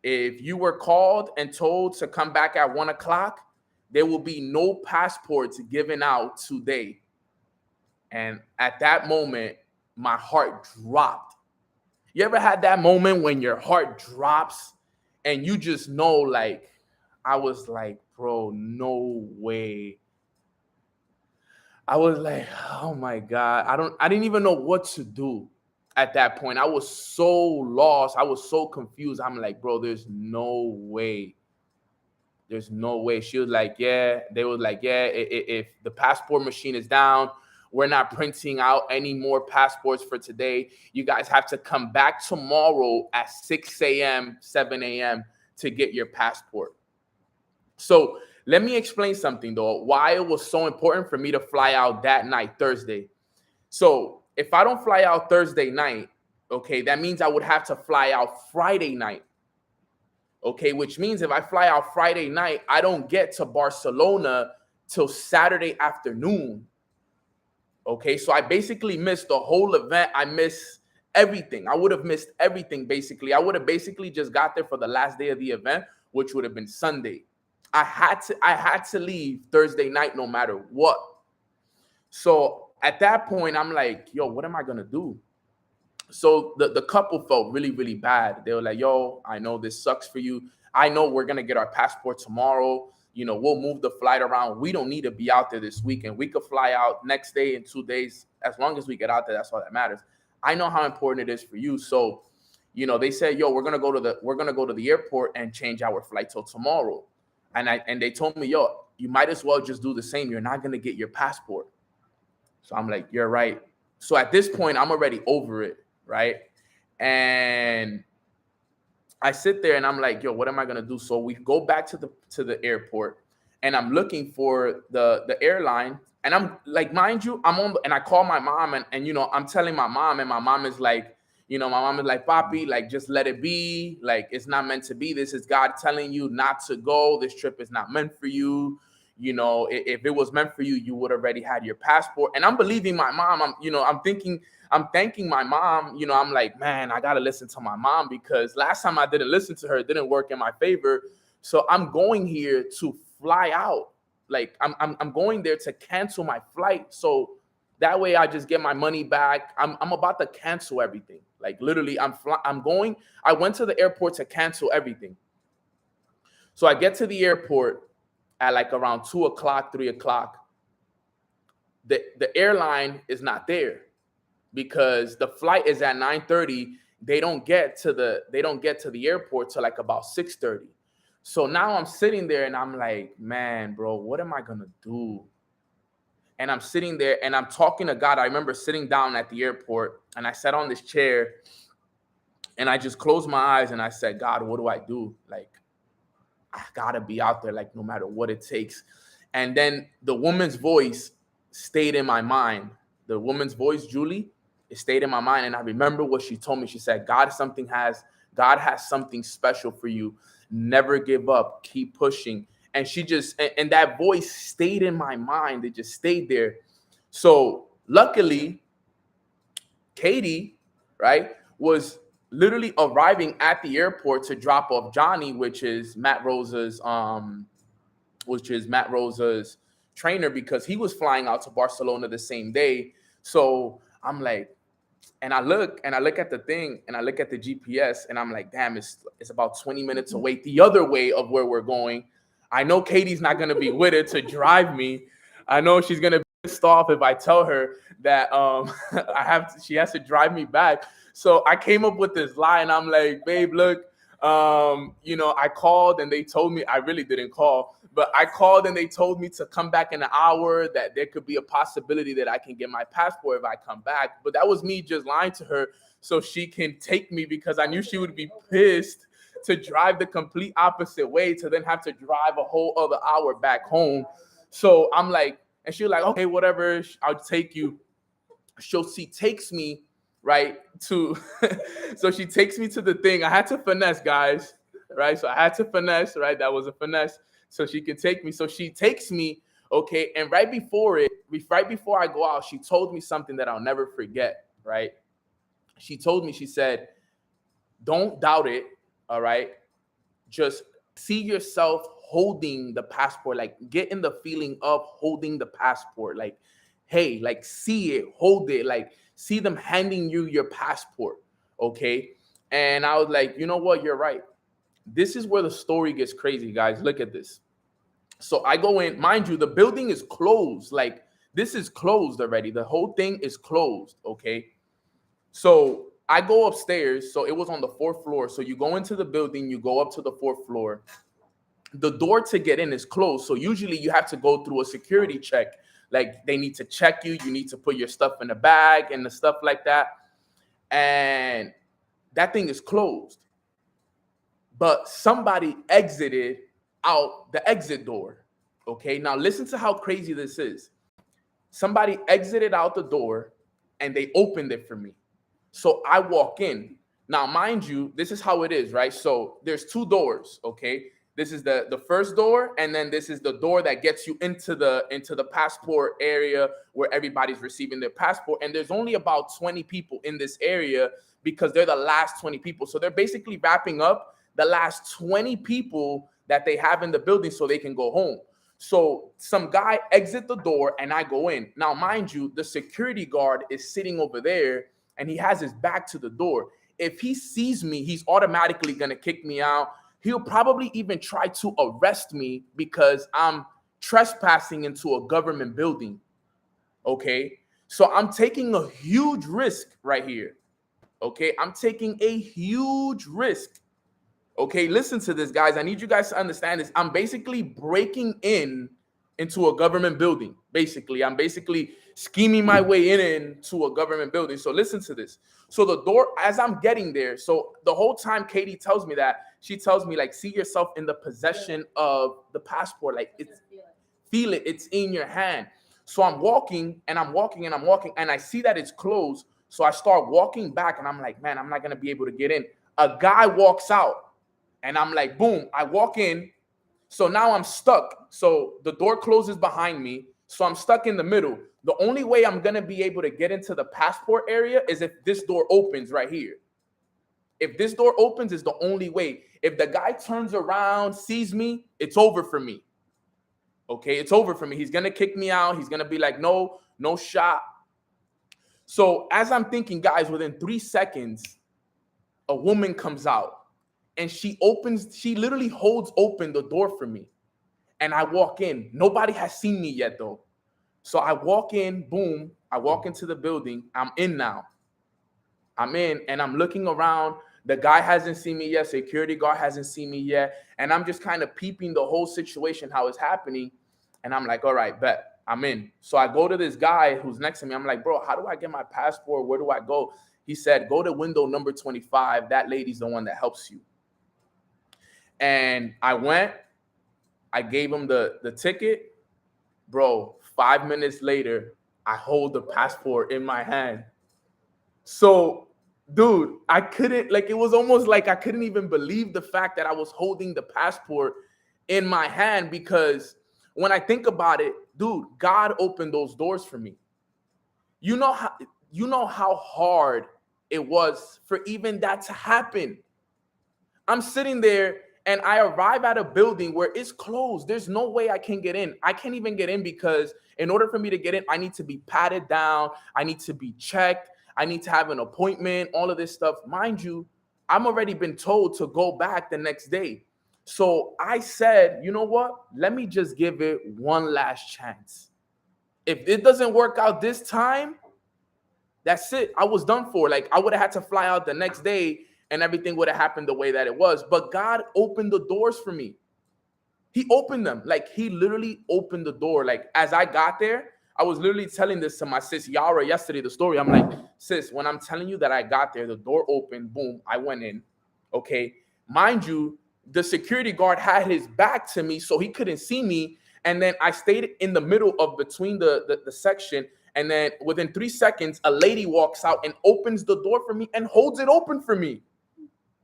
Speaker 2: If you were called and told to come back at 1 o'clock, there will be no passports given out today. And at that moment, my heart dropped. You ever had that moment when your heart drops and you just know, like, I was like, bro, no way. I was like, oh my God, I didn't even know what to do at that point. I was so lost. I was so confused. I'm like, bro, there's no way. There's no way. She was like, yeah. They were like, yeah, if the passport machine is down, we're not printing out any more passports for today. You guys have to come back tomorrow at 6 a.m., 7 a.m. to get your passport. So let me explain something, though, why it was so important for me to fly out that night, Thursday. So if I don't fly out Thursday night, okay, that means I would have to fly out Friday night. Okay, which means if I fly out Friday night, I don't get to Barcelona till Saturday afternoon. Okay, so I basically missed the whole event. I missed everything. I would have missed everything, basically. I would have basically just got there for the last day of the event, which would have been Sunday. I had to leave Thursday night no matter what. So at that point, I'm like, yo, what am I going to do? So the couple felt really, really bad. They were like, yo, I know this sucks for you. I know we're going to get our passport tomorrow. You know, we'll move the flight around. We don't need to be out there this weekend. We could fly out next day in 2 days. As long as we get out there, that's all that matters. I know how important it is for you. So, you know, they said, yo, we're going to go to the airport and change our flight till tomorrow. And they told me, yo, you might as well just do the same. You're not going to get your passport. So I'm like, you're right. So at this point, I'm already over it. Right. And I sit there and I'm like, yo, what am I going to do? So we go back to the airport and I'm looking for the airline. And I'm like, mind you, and I call my mom and, you know, I'm telling my mom and my mom is like, you know, my mom is like, Papi, like, just let it be. Like, it's not meant to be. This is God telling you not to go. This trip is not meant for you. You know, if it was meant for you, you would already had your passport. And I'm believing my mom. I'm thanking my mom. You know, I'm like, man, I got to listen to my mom because last time I didn't listen to her, it didn't work in my favor. So I'm going here to fly out like I'm going there to cancel my flight, so that way I just get my money back. I'm about to cancel everything. Like literally, I'm going. I went to the airport to cancel everything. So I get to the airport at like around 2 o'clock, 3 o'clock. The airline is not there because the flight is at 9:30. They don't get to the airport till like about 6:30. So now I'm sitting there and I'm like, man, bro, what am I gonna do? And I'm sitting there and I'm talking to God. I remember sitting down at the airport and I sat on this chair and I just closed my eyes and I said, God, what do I do? Like, I gotta be out there, like no matter what it takes. And then the woman's voice stayed in my mind. The woman's voice, Julie, it stayed in my mind. And I remember what she told me. She said, God has something special for you. Never give up. Keep pushing. And she just, and that voice stayed in my mind. It just stayed there. So luckily, Katie, right, was literally arriving at the airport to drop off Johnny, which is Matt Rosa's trainer, because he was flying out to Barcelona the same day. So I'm like, and I look at the thing and I look at the GPS and I'm like, damn, it's about 20 minutes away the other way of where we're going. I know Katie's not gonna be with it to drive me. I know she's gonna be pissed off if I tell her that she has to drive me back. So I came up with this lie and I'm like, babe, look, I called and they told me, I really didn't call, but I called and they told me to come back in an hour, that there could be a possibility that I can get my passport if I come back. But that was me just lying to her so she can take me, because I knew she would be pissed to drive the complete opposite way, to then have to drive a whole other hour back home. So I'm like, and she was like, okay, whatever, I'll take you. So she takes me right to, so she takes me to the thing. I had to finesse, guys, right? So I had to finesse, right? That was a finesse. So she can take me. So she takes me, okay. And right before I go out, she told me something that I'll never forget, right? She told me, she said, don't doubt it, all right? Just see yourself holding the passport, like get in the feeling of holding the passport. Like, hey, like see it, hold it, like see them handing you your passport, okay? And I was like, you know what? You're right. This is where the story gets crazy, guys. Look at this. So I go in, mind you, the building is closed. Like this is closed already. The whole thing is closed, okay? So I go upstairs. So it was on the 4th floor. So you go into the building, you go up to the 4th floor. The door to get in is closed. So usually you have to go through a security check. Like they need to check you. You need to put your stuff in a bag and the stuff like that. And that thing is closed. But somebody exited out the exit door. Okay, now listen to how crazy this is. Somebody exited out the door and they opened it for me. So I walk in. Now, mind you, this is how it is, right? So there's 2 doors, okay? This is the first door, and then this is the door that gets you into the passport area where everybody's receiving their passport. And there's only about 20 people in this area because they're the last 20 people. So they're basically wrapping up the last 20 people that they have in the building so they can go home. So some guy exit the door and I go in. Now, mind you, the security guard is sitting over there and he has his back to the door. If he sees me, he's automatically going to kick me out. He'll probably even try to arrest me because I'm trespassing into a government building. Okay. So I'm taking a huge risk right here. Okay. I'm taking a huge risk. Okay. Listen to this, guys. I need you guys to understand this. I'm basically breaking into a government building. I'm basically scheming my way into a government building. So listen to this. So the door, as I'm getting there, so the whole time Katie tells me that, she tells me, like, see yourself in the possession of the passport. Like, feel it. It's in your hand. So I'm walking and I'm walking and I'm walking and I see that it's closed. So I start walking back and I'm like, man, I'm not going to be able to get in. A guy walks out and I'm like, boom, I walk in. So now I'm stuck. So the door closes behind me. So I'm stuck in the middle. The only way I'm going to be able to get into the passport area is if this door opens right here. If this door opens, is the only way. If the guy turns around, sees me, it's over for me. Okay, it's over for me. He's gonna kick me out. He's gonna be like, no shot. So as I'm thinking, guys, within 3 seconds, a woman comes out and she literally holds open the door for me. And I walk in. Nobody has seen me yet, though. So I walk in, boom, I walk into the building. I'm in now. I'm in and I'm looking around. The guy hasn't seen me yet. Security guard hasn't seen me yet. And I'm just kind of peeping the whole situation, how it's happening. And I'm like, all right, bet. I'm in. So I go to this guy who's next to me. I'm like, bro, how do I get my passport? Where do I go? He said, go to window number 25. That lady's the one that helps you. And I went. I gave him the ticket. Bro, 5 minutes later, I hold the passport in my hand. So, dude, I couldn't, like, it was almost like I couldn't even believe the fact that I was holding the passport in my hand, because when I think about it, dude, God opened those doors for me. You know how hard it was for even that to happen. I'm sitting there and I arrive at a building where it's closed. There's no way I can get in. I can't even get in because in order for me to get in, I need to be patted down. I need to be checked. I need to have an appointment, all of this stuff. Mind you, I'm already been told to go back the next day. So I said, you know what? Let me just give it one last chance. If it doesn't work out this time, that's it. I was done for. Like, I would have had to fly out the next day and everything would have happened the way that it was. But God opened the doors for me. He opened them. Like, he literally opened the door. Like, as I got there, I was literally telling this to my sis Yara yesterday, the story. I'm like, sis, when I'm telling you that I got there, the door opened, boom, I went in. Okay. Mind you, the security guard had his back to me, so he couldn't see me. And then I stayed in the middle of between the section. And then within 3 seconds, a lady walks out and opens the door for me and holds it open for me.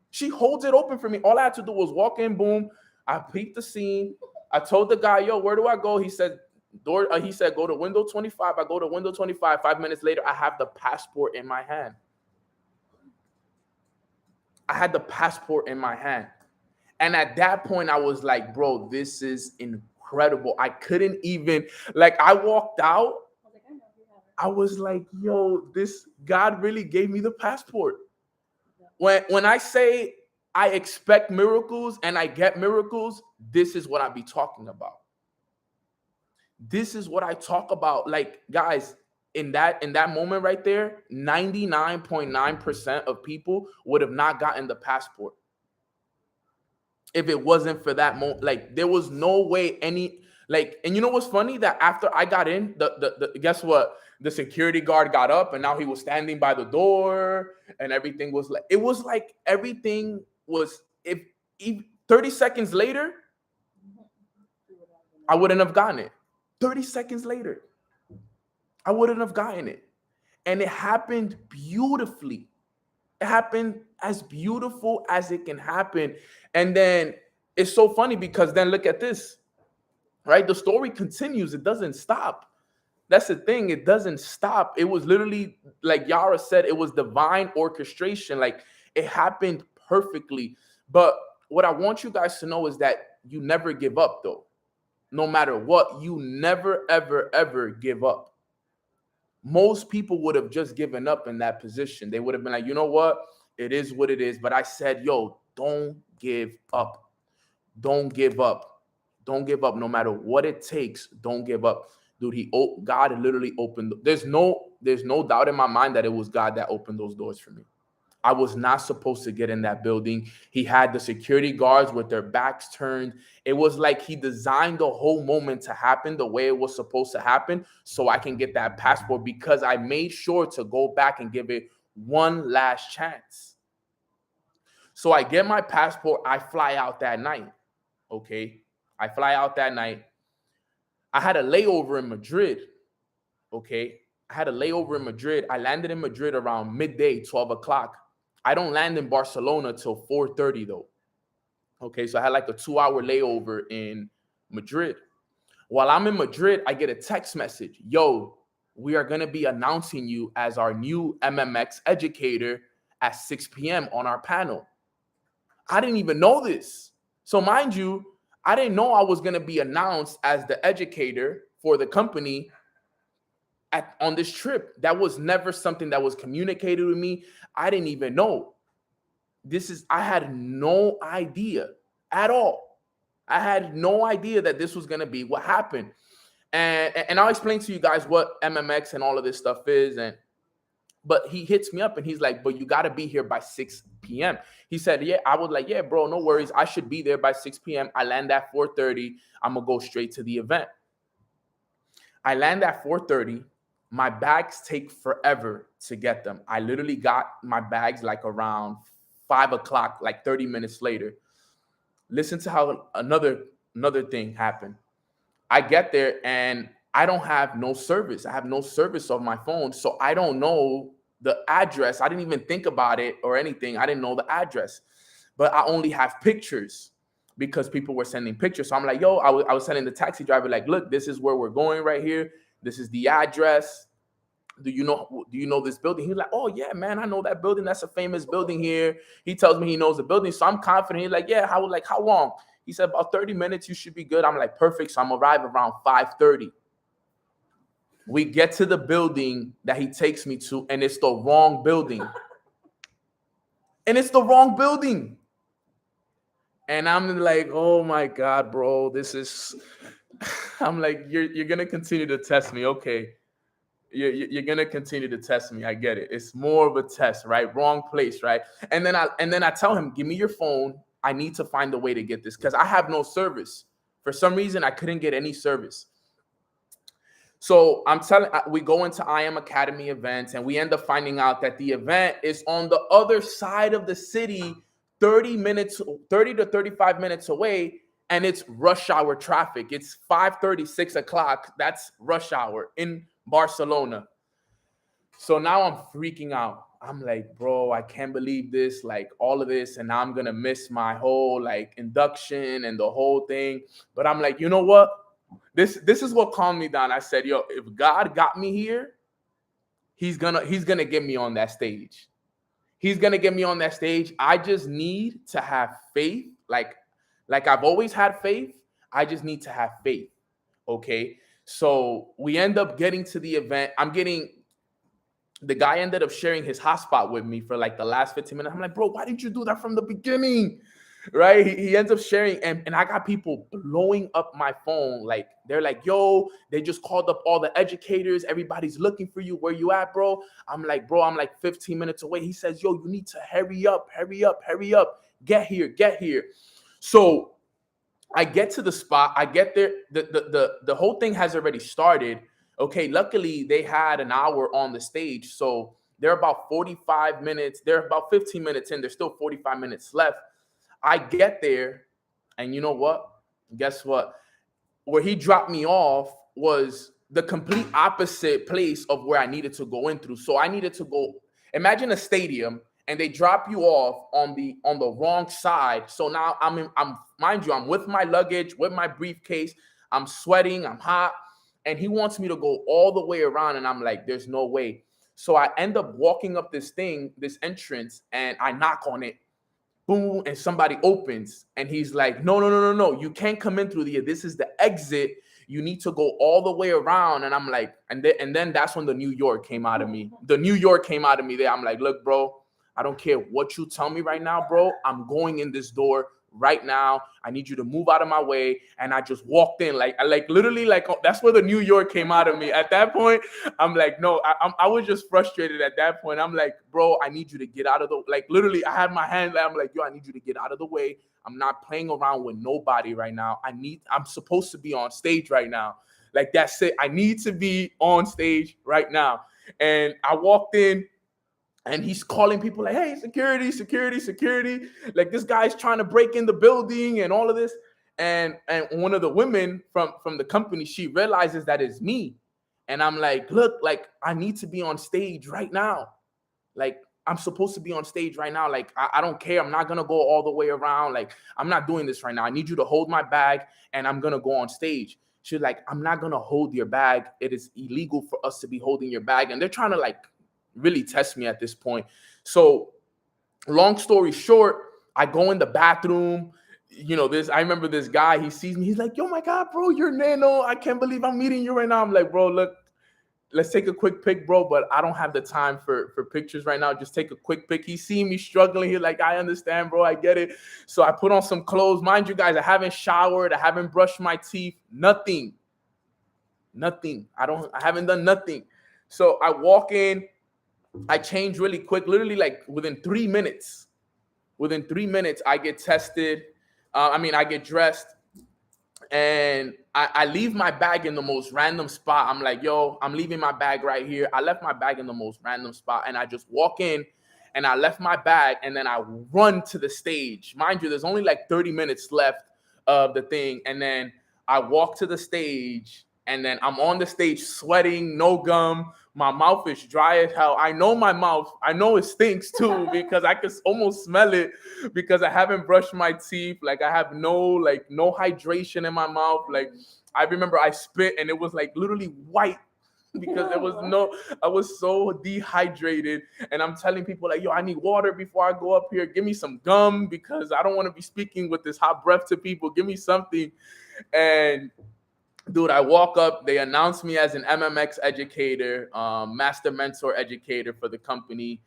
Speaker 2: She holds it open for me. All I had to do was walk in, boom. I peeked the scene. I told the guy, yo, where do I go? He said, go to window 25. I go to window 25. 5 minutes later, I have the passport in my hand. I had the passport in my hand. And at that point, I was like, bro, this is incredible. I couldn't even, like, I walked out. I was like, yo, this God really gave me the passport. When I say I expect miracles and I get miracles, this is what I be talking about. This is what I talk about. Like, guys, in that moment right there, 99.9% of people would have not gotten the passport if it wasn't for that moment. Like, there was no way any, like, and you know what's funny? That after I got in, the guess what? The security guard got up and now he was standing by the door and everything was like, it was like everything was, if 30 seconds later, I wouldn't have gotten it. 30 seconds later, I wouldn't have gotten it. And it happened beautifully. It happened as beautiful as it can happen. And then it's so funny because then look at this, right? The story continues. It doesn't stop. That's the thing. It doesn't stop. It was literally, like Yara said, it was divine orchestration. Like, it happened perfectly. But what I want you guys to know is that you never give up, though. No matter what, you never, ever, ever give up. Most people would have just given up in that position. They would have been like, you know what? It is what it is. But I said, yo, don't give up. Don't give up. Don't give up. No matter what it takes, don't give up. Dude, God literally opened. There's no doubt in my mind that it was God that opened those doors for me. I was not supposed to get in that building. He had the security guards with their backs turned. It was like he designed the whole moment to happen the way it was supposed to happen so I can get that passport, because I made sure to go back and give it one last chance. So I get my passport. I fly out that night. Okay. I fly out that night. I had a layover in Madrid. Okay. I had a layover in Madrid. I landed in Madrid around midday, 12 o'clock. I don't land in Barcelona till 4:30 though. Okay. So I had like a 2-hour layover in Madrid. While I'm in Madrid, I get a text message. Yo, we are going to be announcing you as our new MMX educator at 6 p.m. on our panel. I didn't even know this. So mind you, I didn't know I was going to be announced as the educator for the company on this trip. That was never something that was communicated with me. I didn't even know. I had no idea at all. I had no idea that this was going to be what happened. And I'll explain to you guys what MMX and all of this stuff is. But he hits me up and he's like, but you got to be here by 6 p.m. He said, yeah. I was like, yeah, bro, no worries. I should be there by 6 p.m. I land at 4:30. I'm going to go straight to the event. I land at 4:30. My bags take forever to get them. I literally got my bags like around 5 o'clock, like 30 minutes later. Listen to how another thing happened. I get there and I don't have no service. I have no service on my phone. So I don't know the address. I didn't even think about it or anything. I didn't know the address, but I only have pictures because people were sending pictures. So I'm like, yo, I was sending the taxi driver like, look, this is where we're going right here. This is the address. Do you know this building? He's like, oh yeah, man, I know that building. That's a famous building here. He tells me he knows the building. So I'm confident. He's like, yeah, how long? He said, about 30 minutes, you should be good. I'm like, perfect. So I'm arrive around 5:30. We get to the building that he takes me to, and it's the wrong building. And I'm like, oh my God, bro, this is, I'm like, you're going to continue to test me. Okay. You're going to continue to test me. I get it. It's more of a test, right? Wrong place, right? And then I tell him, give me your phone. I need to find a way to get this because I have no service. For some reason, I couldn't get any service. So we go into I Am Academy events and we end up finding out that the event is on the other side of the city, 30 to 35 minutes away. And it's rush hour traffic. It's 5:30, 6 o'clock. That's rush hour in Barcelona. So now I'm freaking out. I'm like, bro, I can't believe this, like all of this. And now I'm going to miss my whole like induction and the whole thing. But I'm like, you know what? This is what calmed me down. I said, yo, if God got me here, he's gonna get me on that stage. He's gonna get me on that stage. I just need to have faith. Like I've always had faith. I just need to have faith. Okay. So we end up getting to the event. The guy ended up sharing his hotspot with me for like the last 15 minutes. I'm like, bro, why didn't you do that from the beginning? Right? He ends up sharing, and I got people blowing up my phone. Like, they're like, yo, they just called up all the educators. Everybody's looking for you. Where you at, bro? I'm like, bro, I'm like 15 minutes away. He says, yo, you need to hurry up. Get here. So I get to the spot. I get there. The whole thing has already started. Okay, luckily they had an hour on the stage. So they're about 45 minutes. They're about 15 minutes in. There's still 45 minutes left. I get there, and you know what? Guess what? Where he dropped me off was the complete opposite place of where I needed to go in through. So I needed to go, imagine a stadium, and they drop you off on the wrong side. So now I'm mind you, I'm with my luggage, with my briefcase. I'm sweating, I'm hot, and he wants me to go all the way around, and I'm like, there's no way. So I end up walking up this entrance, and I knock on it. Boom, and somebody opens, and he's like, no, you can't come in through this is the exit. You need to go all the way around. And I'm like, and then that's when the New York came out of me. There. I'm like, look, bro, I don't care what you tell me right now, bro. I'm going in this door right now. I need you to move out of my way. And I just walked in, literally, that's where the New York came out of me. At that point, I'm like, no, I was just frustrated at that point. I'm like, bro, I need you to get out of the, literally, I had my hand, I'm like, yo, I need you to get out of the way. I'm not playing around with nobody right now. I'm supposed to be on stage right now. Like, that's it. I need to be on stage right now. And I walked in, and he's calling people like, hey, security. Like, this guy's trying to break in the building and all of this. And one of the women from the company, she realizes that it's me. And I'm like, look, like, I need to be on stage right now. Like, I'm supposed to be on stage right now. Like, I don't care. I'm not going to go all the way around. Like, I'm not doing this right now. I need you to hold my bag, and I'm going to go on stage. She's like, I'm not going to hold your bag. It is illegal for us to be holding your bag. And they're trying to, like, really test me at this point. So long story short, I go in the bathroom. I remember this guy, he sees me, he's like, yo, my God, bro, you're Nano. I can't believe I'm meeting you right now. I'm like, bro, look, let's take a quick pic, bro, but I don't have the time for pictures right now. Just take a quick pic. He see me struggling. He's like, I understand, bro. I get it. So I put on some clothes. Mind you guys, I haven't showered. I haven't brushed my teeth. Nothing. I haven't done nothing. So I walk in. I change really quick, literally like within 3 minutes. Within 3 minutes, I get tested. I get dressed. And I leave my bag in the most random spot. I'm like, yo, I'm leaving my bag right here. I left my bag in the most random spot. And I just walk in and I left my bag and then I run to the stage. Mind you, there's only like 30 minutes left of the thing. And then I walk to the stage and then I'm on the stage sweating, no gum. My mouth is dry as hell. I know my mouth, I know it stinks too because I can almost smell it because I haven't brushed my teeth. Like I have no hydration in my mouth. Like I remember I spit and it was like literally white because I was so dehydrated. And I'm telling people like, yo, I need water before I go up here. Give me some gum because I don't want to be speaking with this hot breath to people. Give me something. And dude, I walk up, they announce me as an MMX educator, master mentor educator for the company,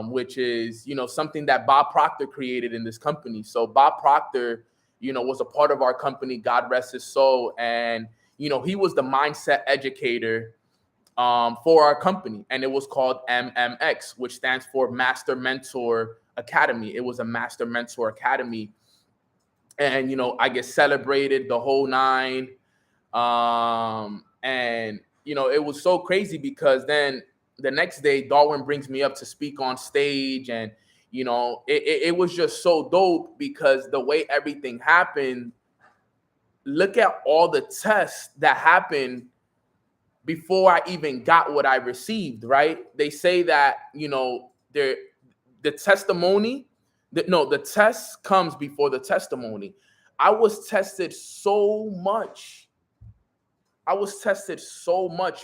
Speaker 2: which is, something that Bob Proctor created in this company. So Bob Proctor, was a part of our company, God rest his soul. And, he was the mindset educator for our company. And it was called MMX, which stands for Master Mentor Academy. It was a Master Mentor Academy. And, I get celebrated the whole nine. And it was so crazy because then the next day Darwin brings me up to speak on stage, and it was just so dope because the way everything happened. Look at all the tests that happened before I even got what I received, right? They say that the testimony, the test comes before the testimony. I was tested so much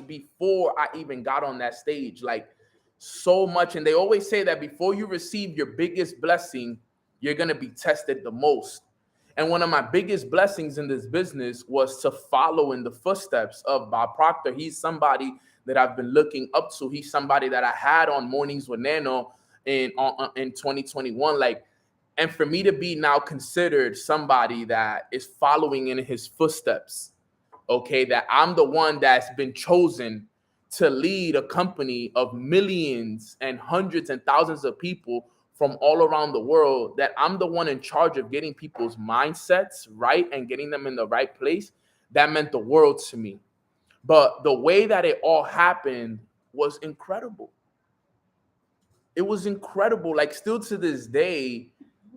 Speaker 2: before I even got on that stage, like so much. And they always say that before you receive your biggest blessing, you're going to be tested the most. And one of my biggest blessings in this business was to follow in the footsteps of Bob Proctor. He's somebody that I've been looking up to. He's somebody that I had on Mornings with Nano in 2021. Like, and for me to be now considered somebody that is following in his footsteps, okay, that I'm the one that's been chosen to lead a company of millions and hundreds and thousands of people from all around the world, that I'm the one in charge of getting people's mindsets right and getting them in the right place. That meant the world to me. But the way that it all happened was incredible. It was incredible. Like, still to this day,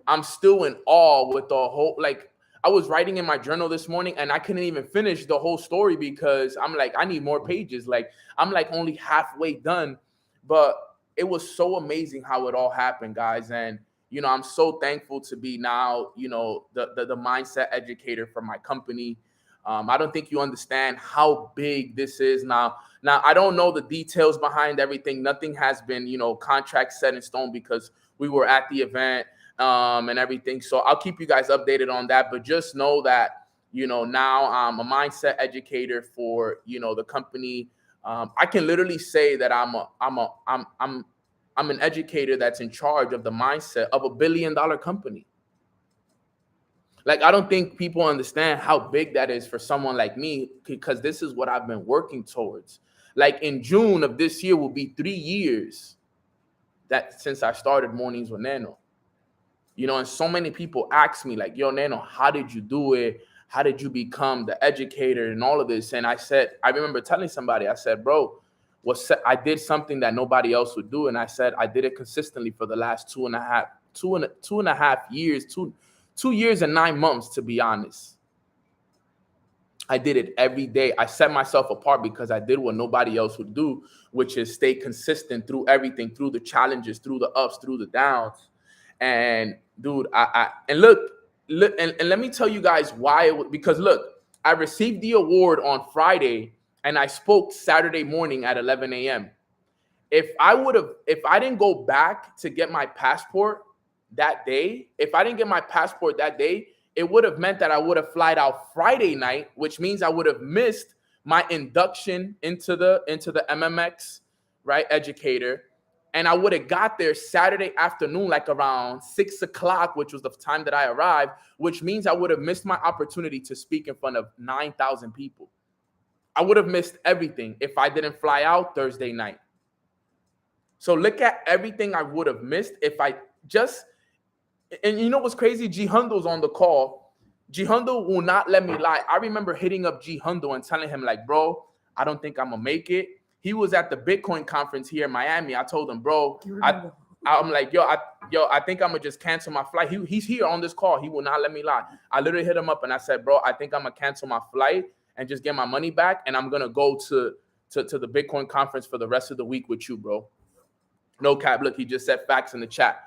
Speaker 2: I'm still in awe with the whole, like, I was writing in my journal this morning and I couldn't even finish the whole story because I'm like, I need more pages. Like, I'm like only halfway done. But it was so amazing how it all happened, guys. And, I'm so thankful to be now, the mindset educator for my company. I don't think you understand how big this is now. Now, I don't know the details behind everything. Nothing has been, contract set in stone because we were at the event and everything. So I'll keep you guys updated on that. But just know that, now I'm a mindset educator for, the company. I can literally say that I'm an educator that's in charge of the mindset of $1 billion company. Like, I don't think people understand how big that is for someone like me, because this is what I've been working towards. Like, in June of this year will be 3 years that since I started Mornings with Nano. And so many people ask me like, yo, Nano, how did you do it? How did you become the educator and all of this? And I remember telling somebody, I said, bro, I did something that nobody else would do. And I said, I did it consistently for the last 2.5 years, 2 years and 9 months, to be honest. I did it every day. I set myself apart because I did what nobody else would do, which is stay consistent through everything, through the challenges, through the ups, through the downs. And dude, and let me tell you guys why. Because look, I received the award on Friday and I spoke Saturday morning at 11 a.m. If I didn't go back to get my passport that day, it would have meant that I would have flied out Friday night, which means I would have missed my induction into the MMX, right, educator. And I would have got there Saturday afternoon, like around 6 o'clock, which was the time that I arrived, which means I would have missed my opportunity to speak in front of 9,000 people. I would have missed everything if I didn't fly out Thursday night. So look at everything I would have missed if I just, and you know what's crazy? G Hundo's on the call. G Hundo will not let me lie. I remember hitting up G Hundo and telling him, like, bro, I don't think I'm gonna make it. He was at the Bitcoin conference here in Miami. I told him, bro, I'm like, I think I'm gonna just cancel my flight. He's here on this call. He will not let me lie. I literally hit him up and I said, bro, I think I'm gonna cancel my flight and just get my money back, and I'm gonna go to the Bitcoin conference for the rest of the week with you, bro. No cap. Look, he just said facts in the chat.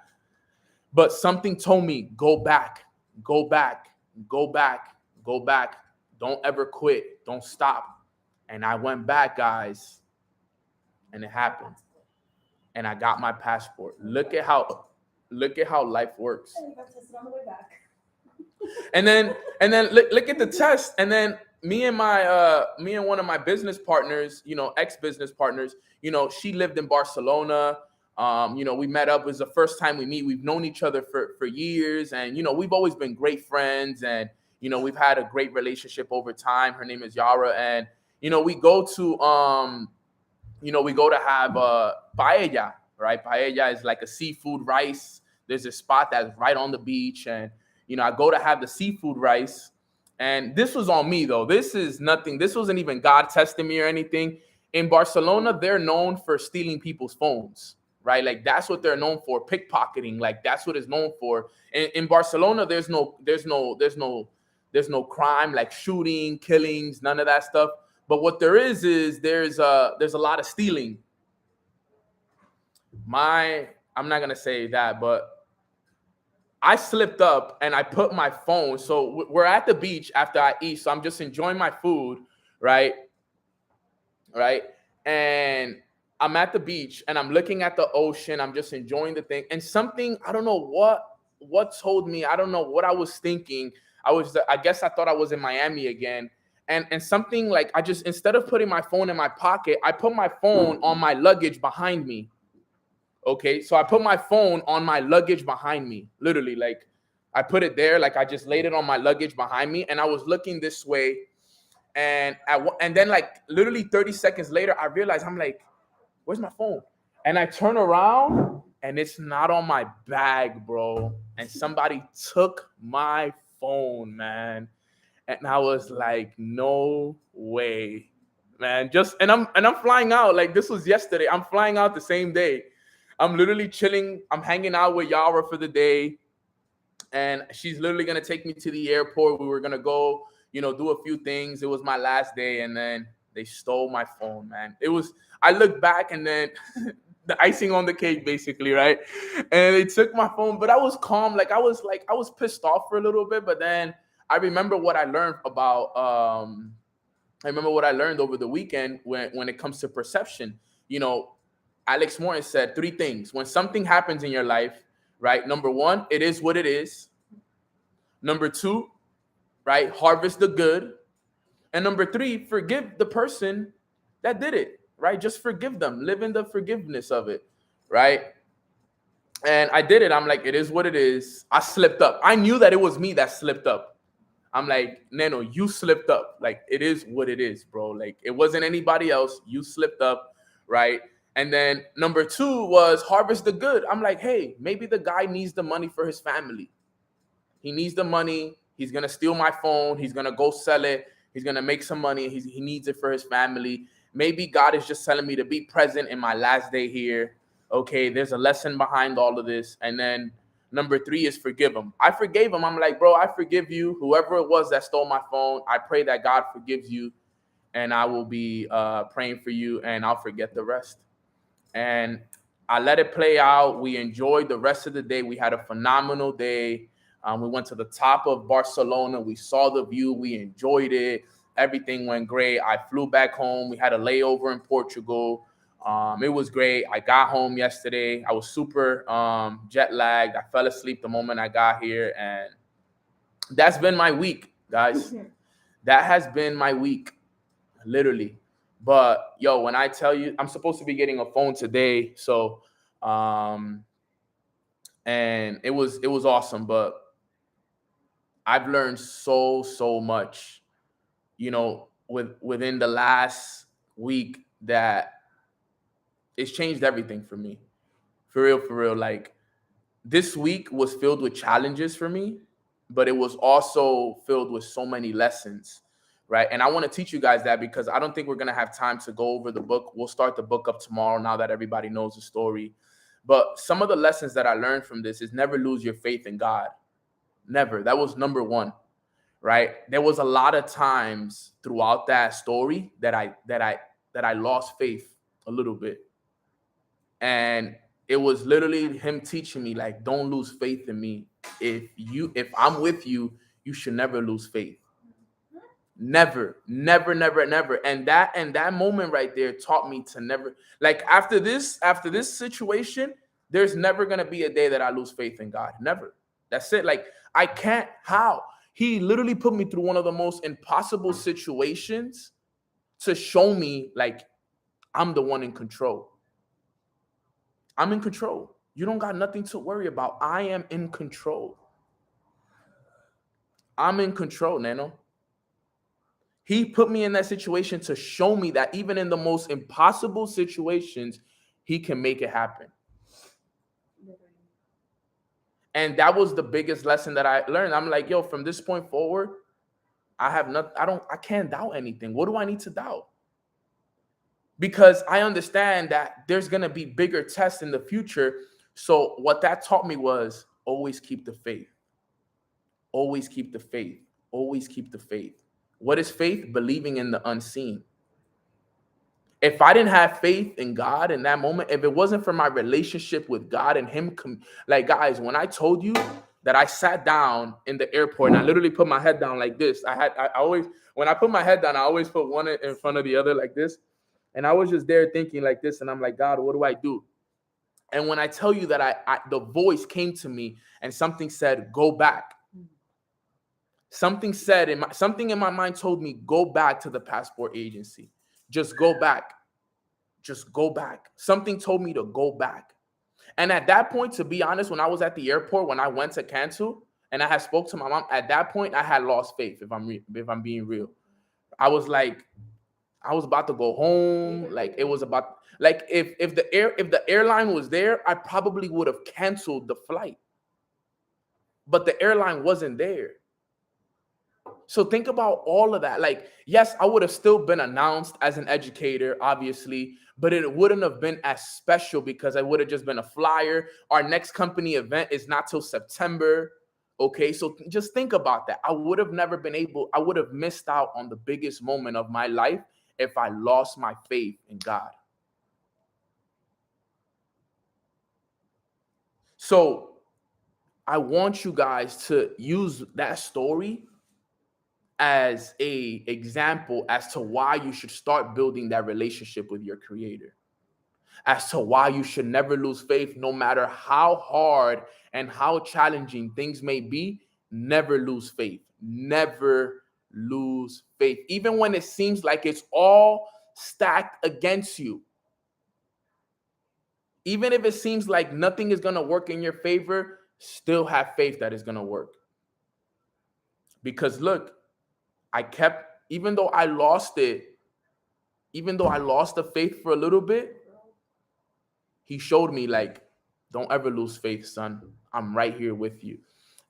Speaker 2: But something told me, go back, go back, go back, go back. Don't ever quit. Don't stop. And I went back, guys, and it happened. And I got my passport. Look at how life works. And then look at the test. And then me and one of my business partners, ex-business partners, she lived in Barcelona. We met up. It was the first time we meet. We've known each other for years, and we've always been great friends, and we've had a great relationship over time. Her name is Yara, and we go to have paella, right? Paella is like a seafood rice. There's a spot that's right on the beach, and I go to have the seafood rice. And this was on me, though. This is nothing. This wasn't even God testing me or anything. In Barcelona, they're known for stealing people's phones, right? Like, that's what they're known for, pickpocketing. Like, that's what it's known for. In Barcelona, there's no crime, like shooting, killings, none of that stuff. But what there is there's a lot of stealing. I'm not gonna say that, but I slipped up and I put my phone. So we're at the beach after I eat. So I'm just enjoying my food, right? Right. And I'm at the beach and I'm looking at the ocean. I'm just enjoying the thing. And something, I don't know what told me. I don't know what I was thinking. I guess I thought I was in Miami again. And something like, instead of putting my phone in my pocket, I put my phone on my luggage behind me. Okay, so I put my phone on my luggage behind me, literally, like I put it there, like I just laid it on my luggage behind me, and I was looking this way, and then like literally 30 seconds later, I realized, I'm like, where's my phone? And I turn around, and it's not on my bag, bro, and somebody took my phone, man, and I was like, no way, man. And I'm flying out, like this was yesterday. I'm flying out the same day. I'm literally chilling. I'm hanging out with Yara for the day. And she's literally going to take me to the airport. We were going to go, do a few things. It was my last day. And then they stole my phone, man. I looked back and then the icing on the cake, basically, right? And they took my phone. But I was calm. I was pissed off for a little bit. But then I remember what I learned over the weekend when it comes to perception. Alex Morris said 3 things. When something happens in your life, right? Number 1, it is what it is. Number 2, right? Harvest the good. And number 3, forgive the person that did it, right? Just forgive them. Live in the forgiveness of it, right? And I did it. I'm like, it is what it is. I slipped up. I knew that it was me that slipped up. I'm like, Neno, you slipped up. Like, it is what it is, bro. Like, it wasn't anybody else. You slipped up, right? And then number 2 was harvest the good. I'm like, hey, maybe the guy needs the money for his family. He needs the money. He's going to steal my phone. He's going to go sell it. He's going to make some money. He needs it for his family. Maybe God is just telling me to be present in my last day here. Okay, there's a lesson behind all of this. And then number 3 is forgive him. I forgave him. I'm like, bro, I forgive you. Whoever it was that stole my phone, I pray that God forgives you. And I will be praying for you, and I'll forget the rest. And I let it play out. We enjoyed the rest of the day. We had a phenomenal day. We went to the top of Barcelona. We saw the view. We enjoyed it. Everything went great. I flew back home. We had a layover in Portugal. It was great. I got home yesterday. I was super jet lagged. I fell asleep the moment I got here, and that's been my week, guys. That has been my week, literally. But yo, when I tell you, I'm supposed to be getting a phone today, so and it was awesome. But I've learned so much, within the last week, that it's changed everything for me. For real, for real. Like, this week was filled with challenges for me, but it was also filled with so many lessons, right? And I want to teach you guys that, because I don't think we're going to have time to go over the book. We'll start the book up tomorrow now that everybody knows the story. But some of the lessons that I learned from this is never lose your faith in God. Never. That was number one, right? There was a lot of times throughout that story that I lost faith a little bit. And it was literally him teaching me, like, don't lose faith in me. If I'm with you, you should never lose faith. Never, never, never, never. And that moment right there taught me to never, like, after this situation, there's never gonna be a day that I lose faith in God. Never. That's it. Like, I can't. How? He literally put me through one of the most impossible situations to show me, like, I'm the one in control. I'm in control. You don't got nothing to worry about. I am in control. I'm in control, Nano. He put me in that situation to show me that even in the most impossible situations, he can make it happen. And that was the biggest lesson that I learned. I'm like, yo, from this point forward, I can't doubt anything. What do I need to doubt? Because I understand that there's going to be bigger tests in the future. So what that taught me was always keep the faith. Always keep the faith. Always keep the faith. What is faith? Believing in the unseen. If I didn't have faith in God in that moment, if it wasn't for my relationship with God and him, like, guys, when I told you that I sat down in the airport and I literally put my head down like this, I always, when I put my head down, I always put one in front of the other like this. And I was just there thinking like this. And I'm like, God, what do I do? And when I tell you that the voice came to me and something said, go back. Something in my mind told me, go back to the passport agency. Just go back. Just go back. Something told me to go back. And at that point, to be honest, when I was at the airport, when I went to cancel and I had spoke to my mom, at that point, I had lost faith, if I'm being real. I was like, I was about to go home. Like, it was about, like, if the airline was there, I probably would have canceled the flight. But the airline wasn't there. So think about all of that. Like, yes, I would have still been announced as an educator, obviously, but it wouldn't have been as special because I would have just been a flyer. Our next company event is not till September. Okay, so just think about that. I would have missed out on the biggest moment of my life if I lost my faith in God. So I want you guys to use that story as a example as to why you should start building that relationship with your creator, as to why you should never lose faith, no matter how hard and how challenging things may be. Never lose faith. Never lose faith. Even when it seems like it's all stacked against you. Even if it seems like nothing is going to work in your favor, still have faith that it's going to work. Because look, even though I lost the faith for a little bit, he showed me, like, don't ever lose faith, son. I'm right here with you.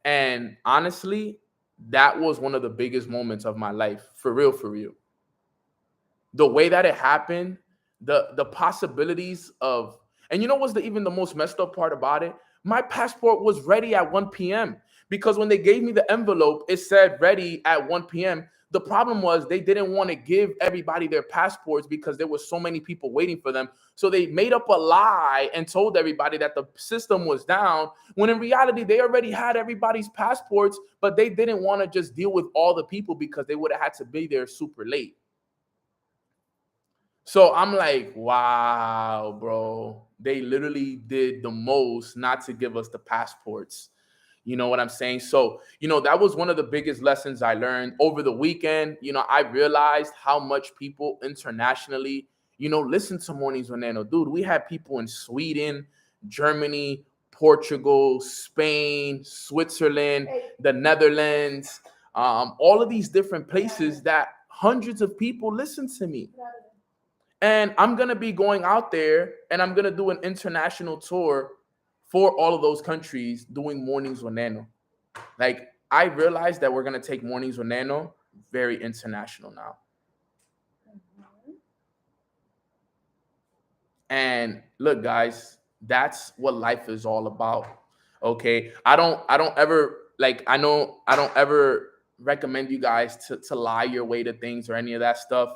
Speaker 2: And honestly, that was one of the biggest moments of my life. For real, for real. The way that it happened, the possibilities of, and you know what's even the most messed up part about it? My passport was ready at 1 p.m. because when they gave me the envelope, it said ready at 1 p.m. The problem was they didn't want to give everybody their passports because there were so many people waiting for them. So they made up a lie and told everybody that the system was down, when in reality, they already had everybody's passports, but they didn't want to just deal with all the people because they would have had to be there super late. So I'm like, wow, bro, they literally did the most not to give us the passports. You know what I'm saying? So, that was one of the biggest lessons I learned over the weekend. I realized how much people internationally, listen to Mornings with Nano. Dude, we had people in Sweden, Germany, Portugal, Spain, Switzerland, the Netherlands, all of these different places that hundreds of people listen to me. And I'm going to be going out there and I'm going to do an international tour for all of those countries doing Mornings with Nano. Like, I realized that we're going to take Mornings with Nano very international now. And look, guys, that's what life is all about. Okay. I don't ever recommend you guys to lie your way to things or any of that stuff.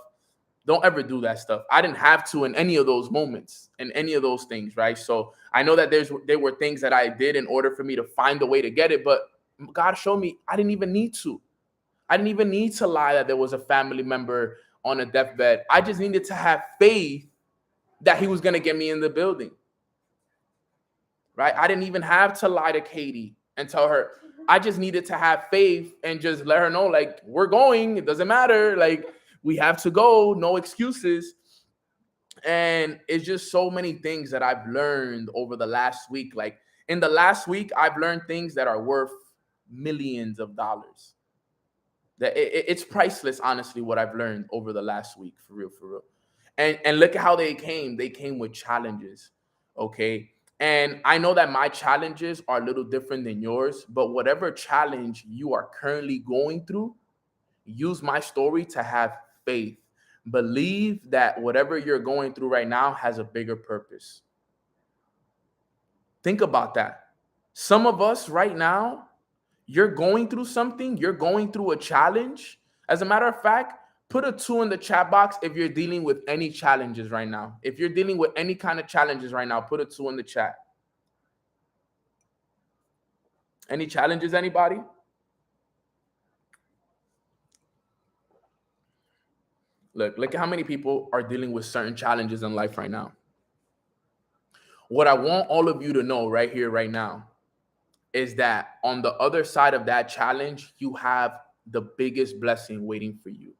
Speaker 2: Don't ever do that stuff. I didn't have to in any of those moments, in any of those things, right? So I know that there were things that I did in order for me to find a way to get it, but God showed me I didn't even need to. I didn't even need to lie that there was a family member on a deathbed. I just needed to have faith that he was going to get me in the building, right? I didn't even have to lie to Katie and tell her. I just needed to have faith and just let her know, like, we're going. It doesn't matter. Like, we have to go. No excuses. And it's just so many things that I've learned over the last week. Like, in the last week, I've learned things that are worth millions of dollars. That it's priceless, honestly, what I've learned over the last week, for real, for real. And look at how they came. They came with challenges, okay? And I know that my challenges are a little different than yours, but whatever challenge you are currently going through, use my story to have faith. Believe that whatever you're going through right now has a bigger purpose. Think about that. Some of us right now, you're going through something, you're going through a challenge. As a matter of fact, put a 2 in the chat box if you're dealing with any challenges right now. If you're dealing with any kind of challenges right now, put a 2 in the chat. Any challenges, anybody? Look at how many people are dealing with certain challenges in life right now. What I want all of you to know right here, right now, is that on the other side of that challenge, you have the biggest blessing waiting for you.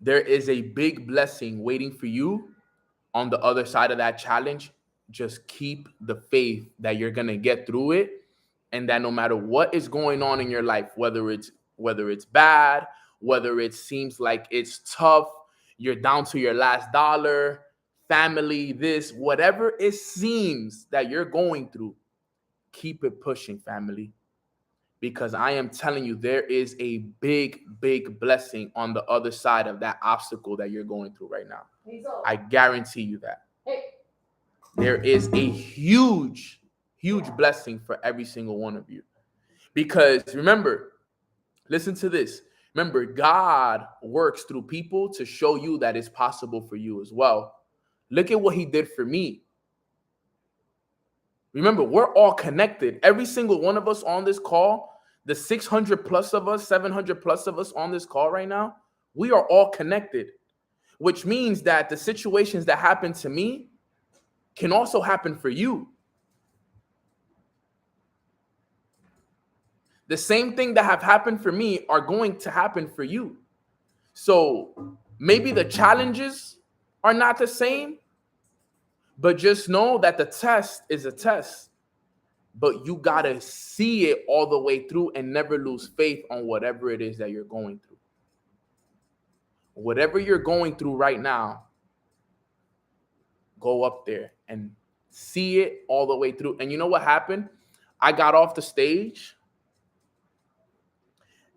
Speaker 2: There is a big blessing waiting for you on the other side of that challenge. Just keep the faith that you're going to get through it, and that no matter what is going on in your life, whether it's bad, whether it seems like it's tough, you're down to your last dollar, family, this, whatever it seems that you're going through, keep it pushing, family. Because I am telling you, there is a big, big blessing on the other side of that obstacle that you're going through right now. I guarantee you that. There is a huge, huge blessing for every single one of you. Because remember, listen to this. Remember, God works through people to show you that it's possible for you as well. Look at what he did for me. Remember, we're all connected. Every single one of us on this call, the 600 plus of us, 700 plus of us on this call right now, we are all connected, which means that the situations that happen to me can also happen for you. The same thing that have happened for me are going to happen for you. So maybe the challenges are not the same, but just know that the test is a test. But you got to see it all the way through and never lose faith on whatever it is that you're going through. Whatever you're going through right now, go up there and see it all the way through. And you know what happened? I got off the stage.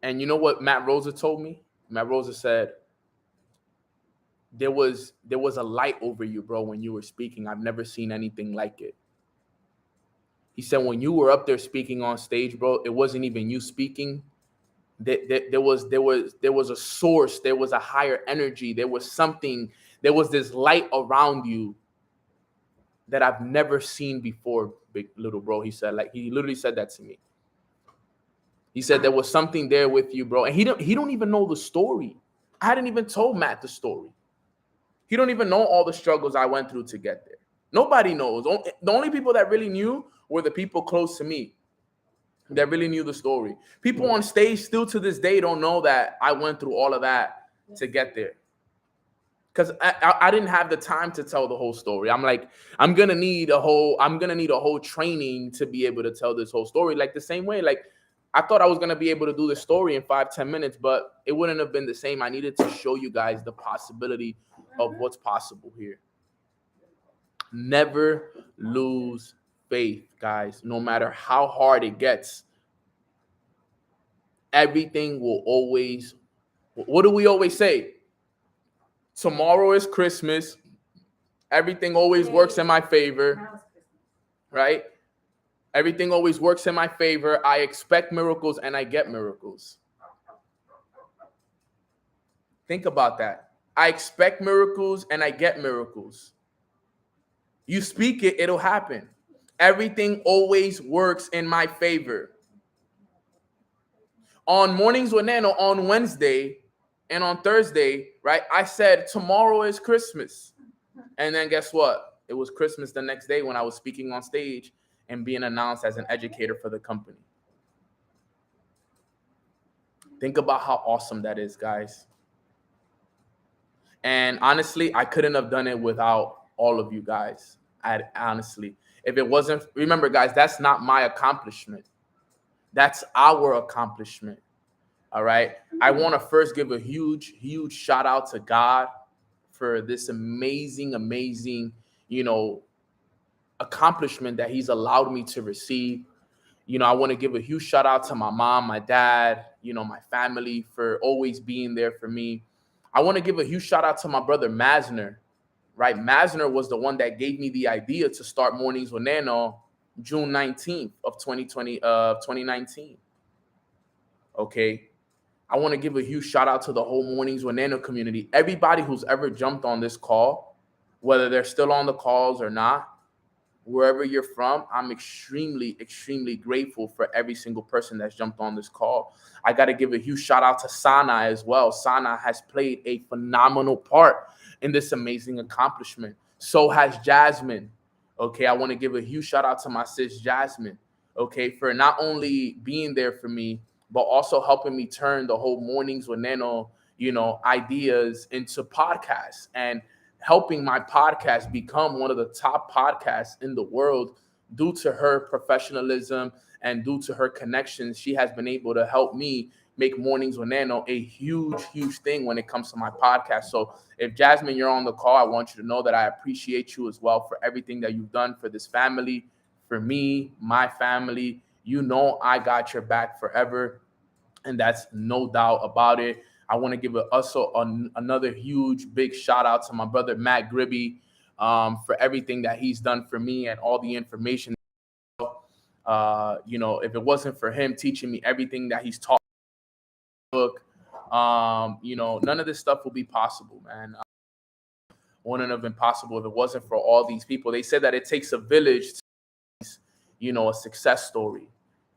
Speaker 2: And you know what Matt Rosa told me? Matt Rosa said, there was a light over you, bro, when you were speaking. I've never seen anything like it. He said, when you were up there speaking on stage, bro, it wasn't even you speaking. There was a source. There was a higher energy. There was something. There was this light around you that I've never seen before, big little bro. He said, like, he literally said that to me. He said there was something there with you, bro. And he don't even know the story. I hadn't even told Matt the story. He don't even know all the struggles I went through to get there. Nobody knows. The only people that really knew were the people close to me that really knew the story. People on stage still to this day don't know that I went through all of that to get there. Because I didn't have the time to tell the whole story. I'm like, I'm gonna need a whole training to be able to tell this whole story. Like the same way, like I thought I was gonna be able to do the story in 5-10 minutes, but it wouldn't have been the same. I needed to show you guys the possibility of what's possible here. Never lose faith, guys. No matter how hard it gets, everything will always. What do we always say? Tomorrow is Christmas. Everything always works in my favor, right? Everything always works in my favor. I expect miracles and I get miracles. Think about that. I expect miracles and I get miracles. You speak it, it'll happen. Everything always works in my favor. On Mornings with Nano on Wednesday and on Thursday, right? I said tomorrow is Christmas. And then guess what? It was Christmas the next day when I was speaking on stage and being announced as an educator for the company. Think about how awesome that is, guys. And honestly, I couldn't have done it without all of you guys. Honestly, if it wasn't, remember, guys, that's not my accomplishment. That's our accomplishment. All right. I want to first give a huge shout out to God for this amazing, accomplishment that he's allowed me to receive. I want to give a huge shout out to my mom, my dad, my family for always being there for me. I want to give a huge shout out to my brother Masner, right? Masner was the one that gave me the idea to start Mornings with Nano June 19th of 2019. Okay. I want to give a huge shout out to the whole Mornings with Nano community. Everybody who's ever jumped on this call, whether they're still on the calls or not, wherever you're from, I'm extremely grateful for every single person that's jumped on this call. I got to give a huge shout out to Sana as well. Sana has played a phenomenal part in this amazing accomplishment. So has Jasmine. Okay, I want to give a huge shout out to my sis Jasmine, okay, for not only being there for me, but also helping me turn the whole Mornings with Nano, ideas into podcasts and helping my podcast become one of the top podcasts in the world due to her professionalism and due to her connections. She has been able to help me make Mornings with Nano a huge thing when it comes to my podcast. So if Jasmine, you're on the call, I want you to know that I appreciate you as well for everything that you've done for this family, for me, my family. I got your back forever, and that's no doubt about it. I want to give another huge, big shout out to my brother, Matt Gribby, for everything that he's done for me and all the information. If it wasn't for him teaching me everything that he's taught, none of this stuff would be possible, man. Wouldn't have been possible if it wasn't for all these people. They said that it takes a village to, a success story.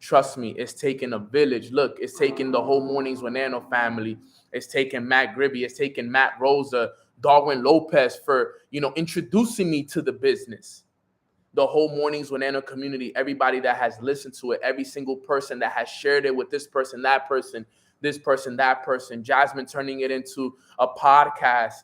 Speaker 2: Trust me, it's taken a village. Look, it's taken the whole Mornings with Nano family. It's taken Matt Gribby. It's taken Matt Rosa, Darwin Lopez for, introducing me to the business. The whole Mornings with Nano community, everybody that has listened to it, every single person that has shared it with this person, that person, that person, Jasmine turning it into a podcast,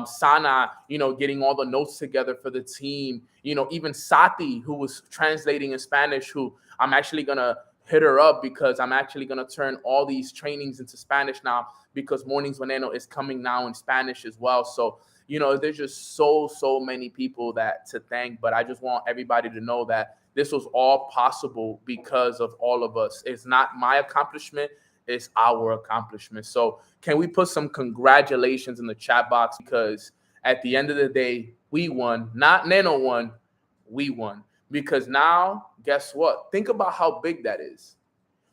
Speaker 2: Sana, getting all the notes together for the team, even Sati, who was translating in Spanish, who I'm actually going to hit her up because I'm actually going to turn all these trainings into Spanish now because Mornings with Nano is coming now in Spanish as well. So, there's just so many people to thank, but I just want everybody to know that this was all possible because of all of us. It's not my accomplishment. It's our accomplishment. So can we put some congratulations in the chat box? Because at the end of the day, we won. Not Nano won. We won. Because now, guess what? Think about how big that is.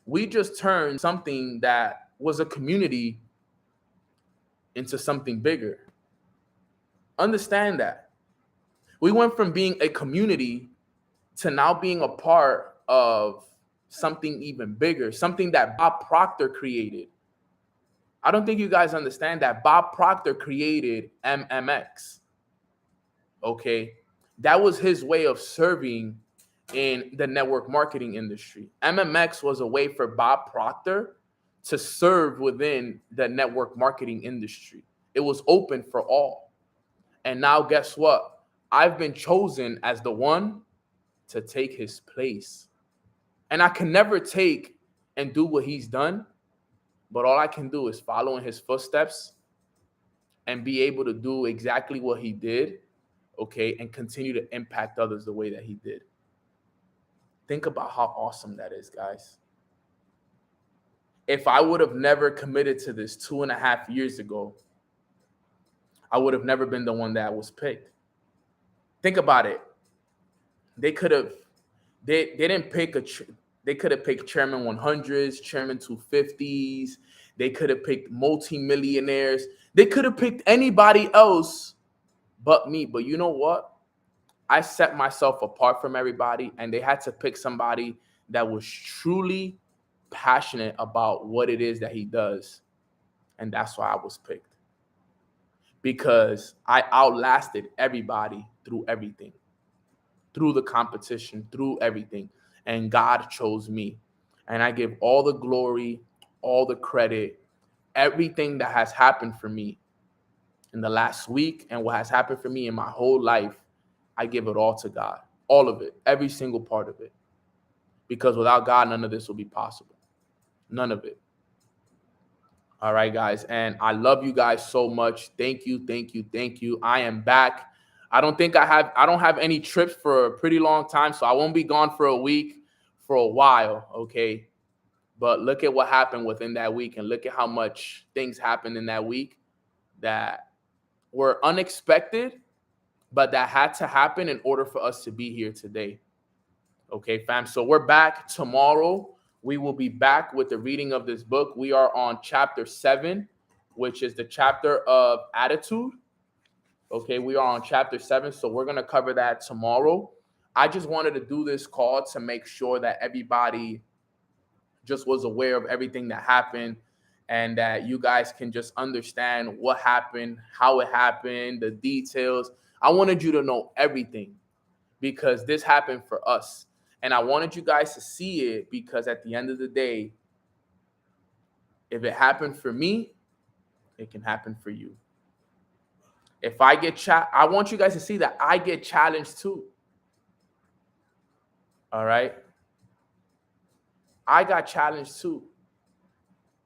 Speaker 2: We just turned something that was a community into something bigger. Understand that. We went from being a community to now being a part of something even bigger, something that Bob Proctor created. I don't think you guys understand that Bob Proctor created MMX. Okay. That was his way of serving in the network marketing industry. MMX was a way for Bob Proctor to serve within the network marketing industry. It was open for all. And now guess what? I've been chosen as the one to take his place. And I can never take and do what he's done, but all I can do is follow in his footsteps and be able to do exactly what he did, okay, and continue to impact others the way that he did. Think about how awesome that is, guys. If I would have never committed to this 2.5 years ago, I would have never been the one that was picked. Think about it. They could have, they didn't pick they could have picked chairman 100s, chairman 250s. They could have picked multimillionaires. They could have picked anybody else but me. But you know what? I set myself apart from everybody, and they had to pick somebody that was truly passionate about what it is that he does. And that's why I was picked. Because I outlasted everybody through everything, through the competition, through everything. And God chose me. And I give all the glory, all the credit, everything that has happened for me in the last week and what has happened for me in my whole life. I give it all to God, all of it, every single part of it. Because without God, none of this will be possible. None of it. All right, guys. And I love you guys so much. Thank you, thank you, thank you. I am back. I don't have any trips for a pretty long time, so I won't be gone for a week, for a while, okay? But look at what happened within that week, and look at how much things happened in that week that were unexpected, but that had to happen in order for us to be here today. Okay, fam. So we're back tomorrow. We will be back with the reading of this book. We are on chapter 7, which is the chapter of attitude. Okay, we are on chapter 7, so we're going to cover that tomorrow. I just wanted to do this call to make sure that everybody just was aware of everything that happened and that you guys can just understand what happened, how it happened, the details. I wanted you to know everything because this happened for us. And I wanted you guys to see it because at the end of the day, if it happened for me, it can happen for you. If I get I want you guys to see that I get challenged too. All right? I got challenged too.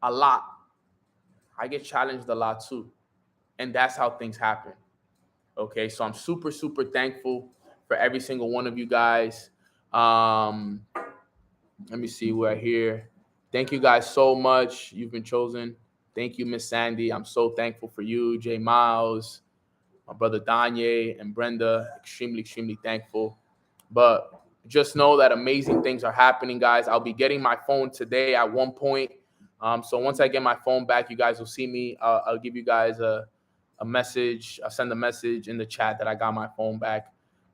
Speaker 2: A lot. I get challenged a lot too. And that's how things happen. Okay? So I'm super, super thankful for every single one of you guys. Let me see, we're here. Thank you guys so much. You've been chosen. Thank you, Miss Sandy. I'm so thankful for you, Jay Miles, my brother Danye, and Brenda. Extremely, extremely thankful. But just know that amazing things are happening, guys. I'll be getting my phone today at one point. So once I get my phone back, you guys will see me. I'll give you guys a message. I'll send a message in the chat that I got my phone back.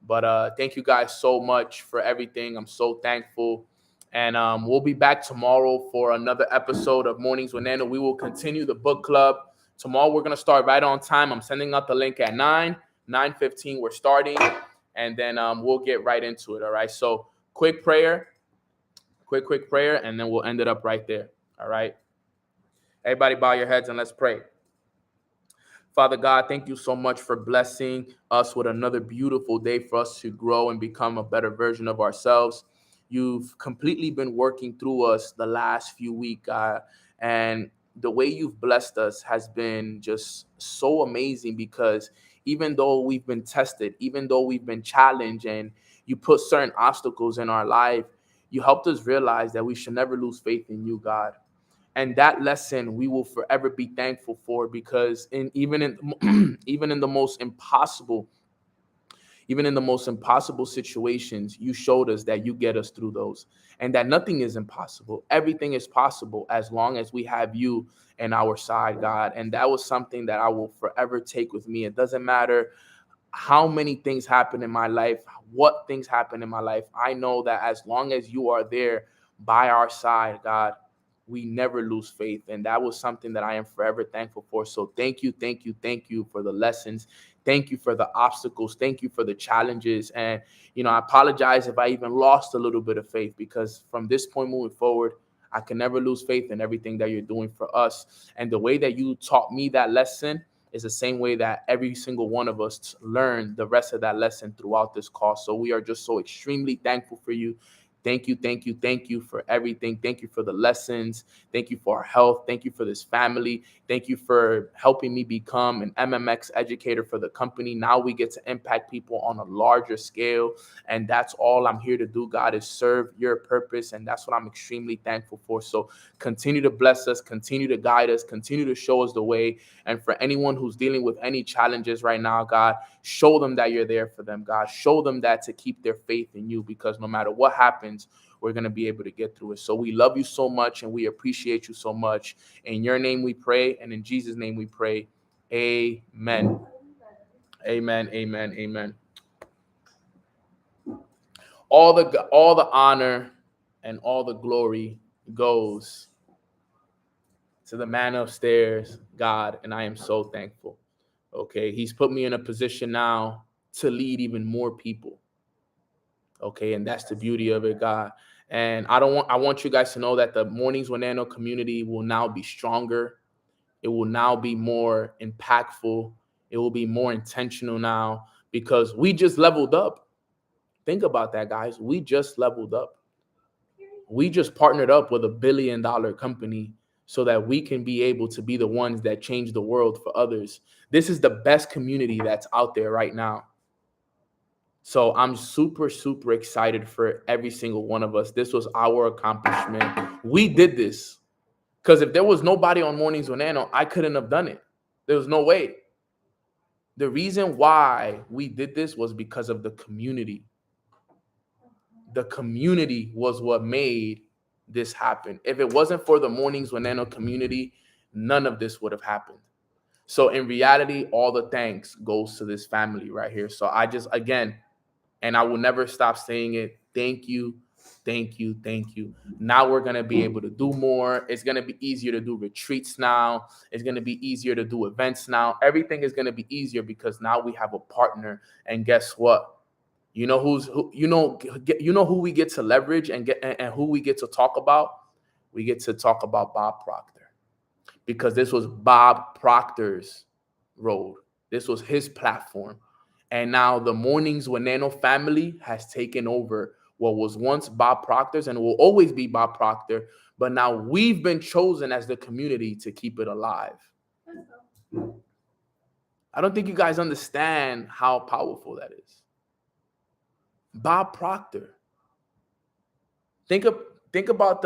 Speaker 2: But thank you guys so much for everything. I'm so thankful. And we'll be back tomorrow for another episode of Mornings with Nano. We will continue the book club. Tomorrow, we're going to start right on time. I'm sending out the link at 9:15. We're starting. And then we'll get right into it, all right? So quick prayer, and then we'll end it up right there, all right? Everybody bow your heads and let's pray. Father God, thank you so much for blessing us with another beautiful day for us to grow and become a better version of ourselves. You've completely been working through us the last few weeks, God, and the way you've blessed us has been just so amazing because even though we've been tested, even though we've been challenged and you put certain obstacles in our life, you helped us realize that we should never lose faith in you, God. And that lesson we will forever be thankful for because even in the most impossible situations, you showed us that you get us through those and that nothing is impossible. Everything is possible as long as we have you in our side, God. And that was something that I will forever take with me. It doesn't matter how many things happen in my life, what things happen in my life. I know that as long as you are there by our side, God, we never lose faith. And that was something that I am forever thankful for. So thank you for the lessons. Thank you for the obstacles. Thank you for the challenges. And, I apologize if I even lost a little bit of faith, because from this point moving forward, I can never lose faith in everything that you're doing for us. And the way that you taught me that lesson is the same way that every single one of us learned the rest of that lesson throughout this call. So we are just so extremely thankful for you. Thank you, thank you, thank you for everything. Thank you for the lessons. Thank you for our health. Thank you for this family. Thank you for helping me become an MMX educator for the company. Now we get to impact people on a larger scale. And that's all I'm here to do, God, is serve your purpose. And that's what I'm extremely thankful for. So continue to bless us, continue to guide us, continue to show us the way. And for anyone who's dealing with any challenges right now, God, show them that you're there for them, God. Show them that to keep their faith in you, because no matter what happens, we're going to be able to get through it. So we love you so much and we appreciate you so much. In your name we pray, and in Jesus' name we pray. Amen. Amen. Amen. Amen. All the honor and all the glory goes to the man upstairs, God, and I am so thankful. Okay, he's put me in a position now to lead even more people. Okay, and that's the beauty of it, God. And I want you guys to know that the Mornings with Nano community will now be stronger. It will now be more impactful. It will be more intentional now, because we just leveled up. Think about that, guys. We just leveled up. We just partnered up with $1 billion company so that we can be able to be the ones that change the world for others. This is the best community that's out there right now. So I'm super, super excited for every single one of us. This was our accomplishment. We did this, because if there was nobody on Mornings with Nano, I couldn't have done it. There was no way. The reason why we did this was because of the community. The community was what made this happen. If it wasn't for the Mornings with Nano community, none of this would have happened. So in reality, all the thanks goes to this family right here. So I just, again, and I will never stop saying it, thank you, thank you, thank you. Now we're going to be able to do more. It's going to be easier to do retreats now. It's going to be easier to do events now. Everything is going to be easier because now we have a partner. And guess what? You know who we get to leverage and who we get to talk about? We get to talk about Bob Proctor, because this was Bob Proctor's road. This was his platform. And now the Mornings with Nano family has taken over what was once Bob Proctor's and will always be Bob Proctor. But now we've been chosen as the community to keep it alive. I don't think you guys understand how powerful that is. Bob Proctor. Think about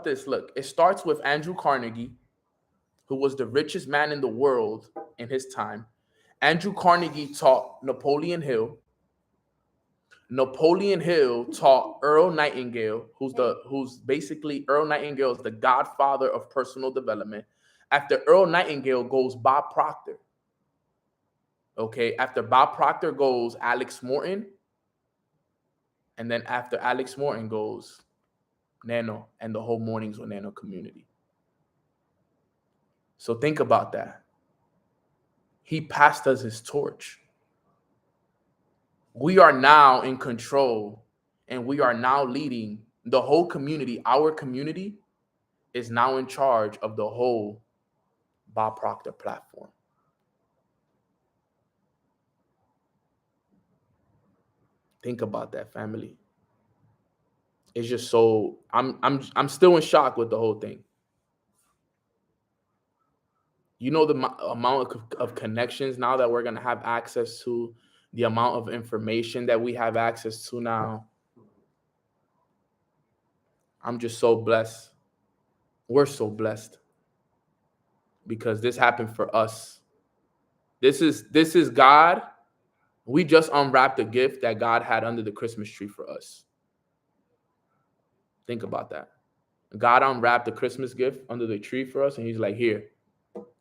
Speaker 2: this. Look, it starts with Andrew Carnegie, who was the richest man in the world in his time. Andrew Carnegie taught Napoleon Hill. Napoleon Hill taught Earl Nightingale, who's basically Earl Nightingale is the godfather of personal development. After Earl Nightingale goes Bob Proctor. Okay, after Bob Proctor goes Alex Morton. And then after Alex Morton goes Nano and the whole Mornings with Nano community. So think about that. He passed us his torch. We are now in control, and we are now leading the whole community. Our community is now in charge of the whole Bob Proctor platform. Think about that, family. It's just so I'm still in shock with the whole thing. You know, the amount of connections now that we're going to have access to, the amount of information that we have access to now. I'm just so blessed. We're so blessed because this happened for us. This is God. We just unwrapped a gift that God had under the Christmas tree for us. Think about that. God unwrapped the Christmas gift under the tree for us, and he's like, here,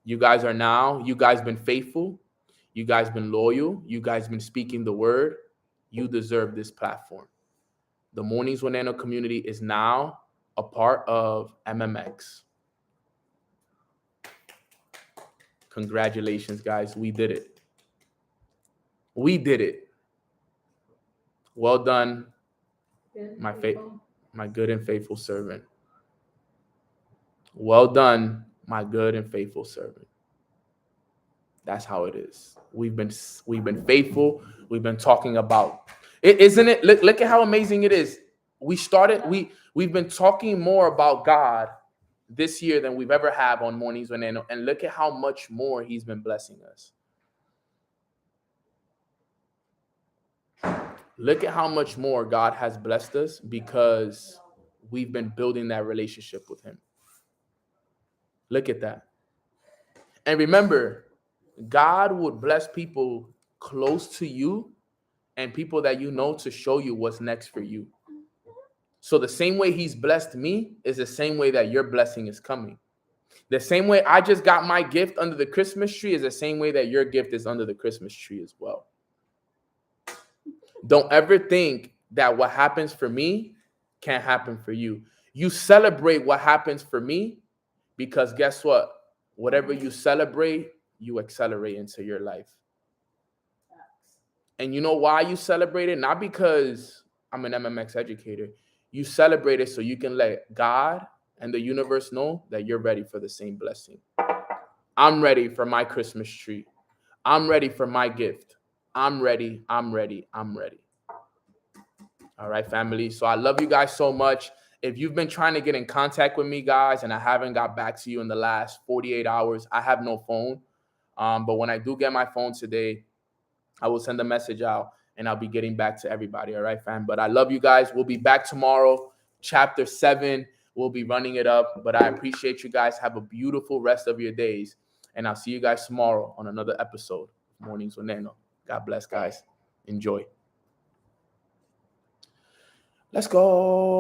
Speaker 2: you guys been faithful. You guys been loyal. You guys been speaking the word. You deserve this platform. The Mornings with Nano community is now a part of MMX. Congratulations, guys. We did it. We did it. Well done, my good and faithful servant. Well done, my good and faithful servant. That's how it is. We've been faithful. We've been talking about it, isn't it? Look at how amazing it is. We've been talking more about God this year than we've ever had on Mornings with Nano, and look at how much more He's been blessing us. Look at how much more God has blessed us because we've been building that relationship with Him. Look at that. And remember, God would bless people close to you and people that you know to show you what's next for you. So the same way He's blessed me is the same way that your blessing is coming. The same way I just got my gift under the Christmas tree is the same way that your gift is under the Christmas tree as well. Don't ever think that what happens for me can't happen for you. You celebrate what happens for me because guess what? Whatever you celebrate, you accelerate into your life. And you know why you celebrate it? Not because I'm an MMX educator. You celebrate it so you can let God and the universe know that you're ready for the same blessing. I'm ready for my Christmas tree. I'm ready for my gift. I'm ready. I'm ready. I'm ready. All right, family. So I love you guys so much. If you've been trying to get in contact with me, guys, and I haven't got back to you in the last 48 hours, I have no phone. But when I do get my phone today, I will send a message out and I'll be getting back to everybody. All right, fam. But I love you guys. We'll be back tomorrow. Chapter 7. We'll be running it up. But I appreciate you guys. Have a beautiful rest of your days. And I'll see you guys tomorrow on another episode of Mornings with Nano. God bless, guys. Enjoy. Let's go.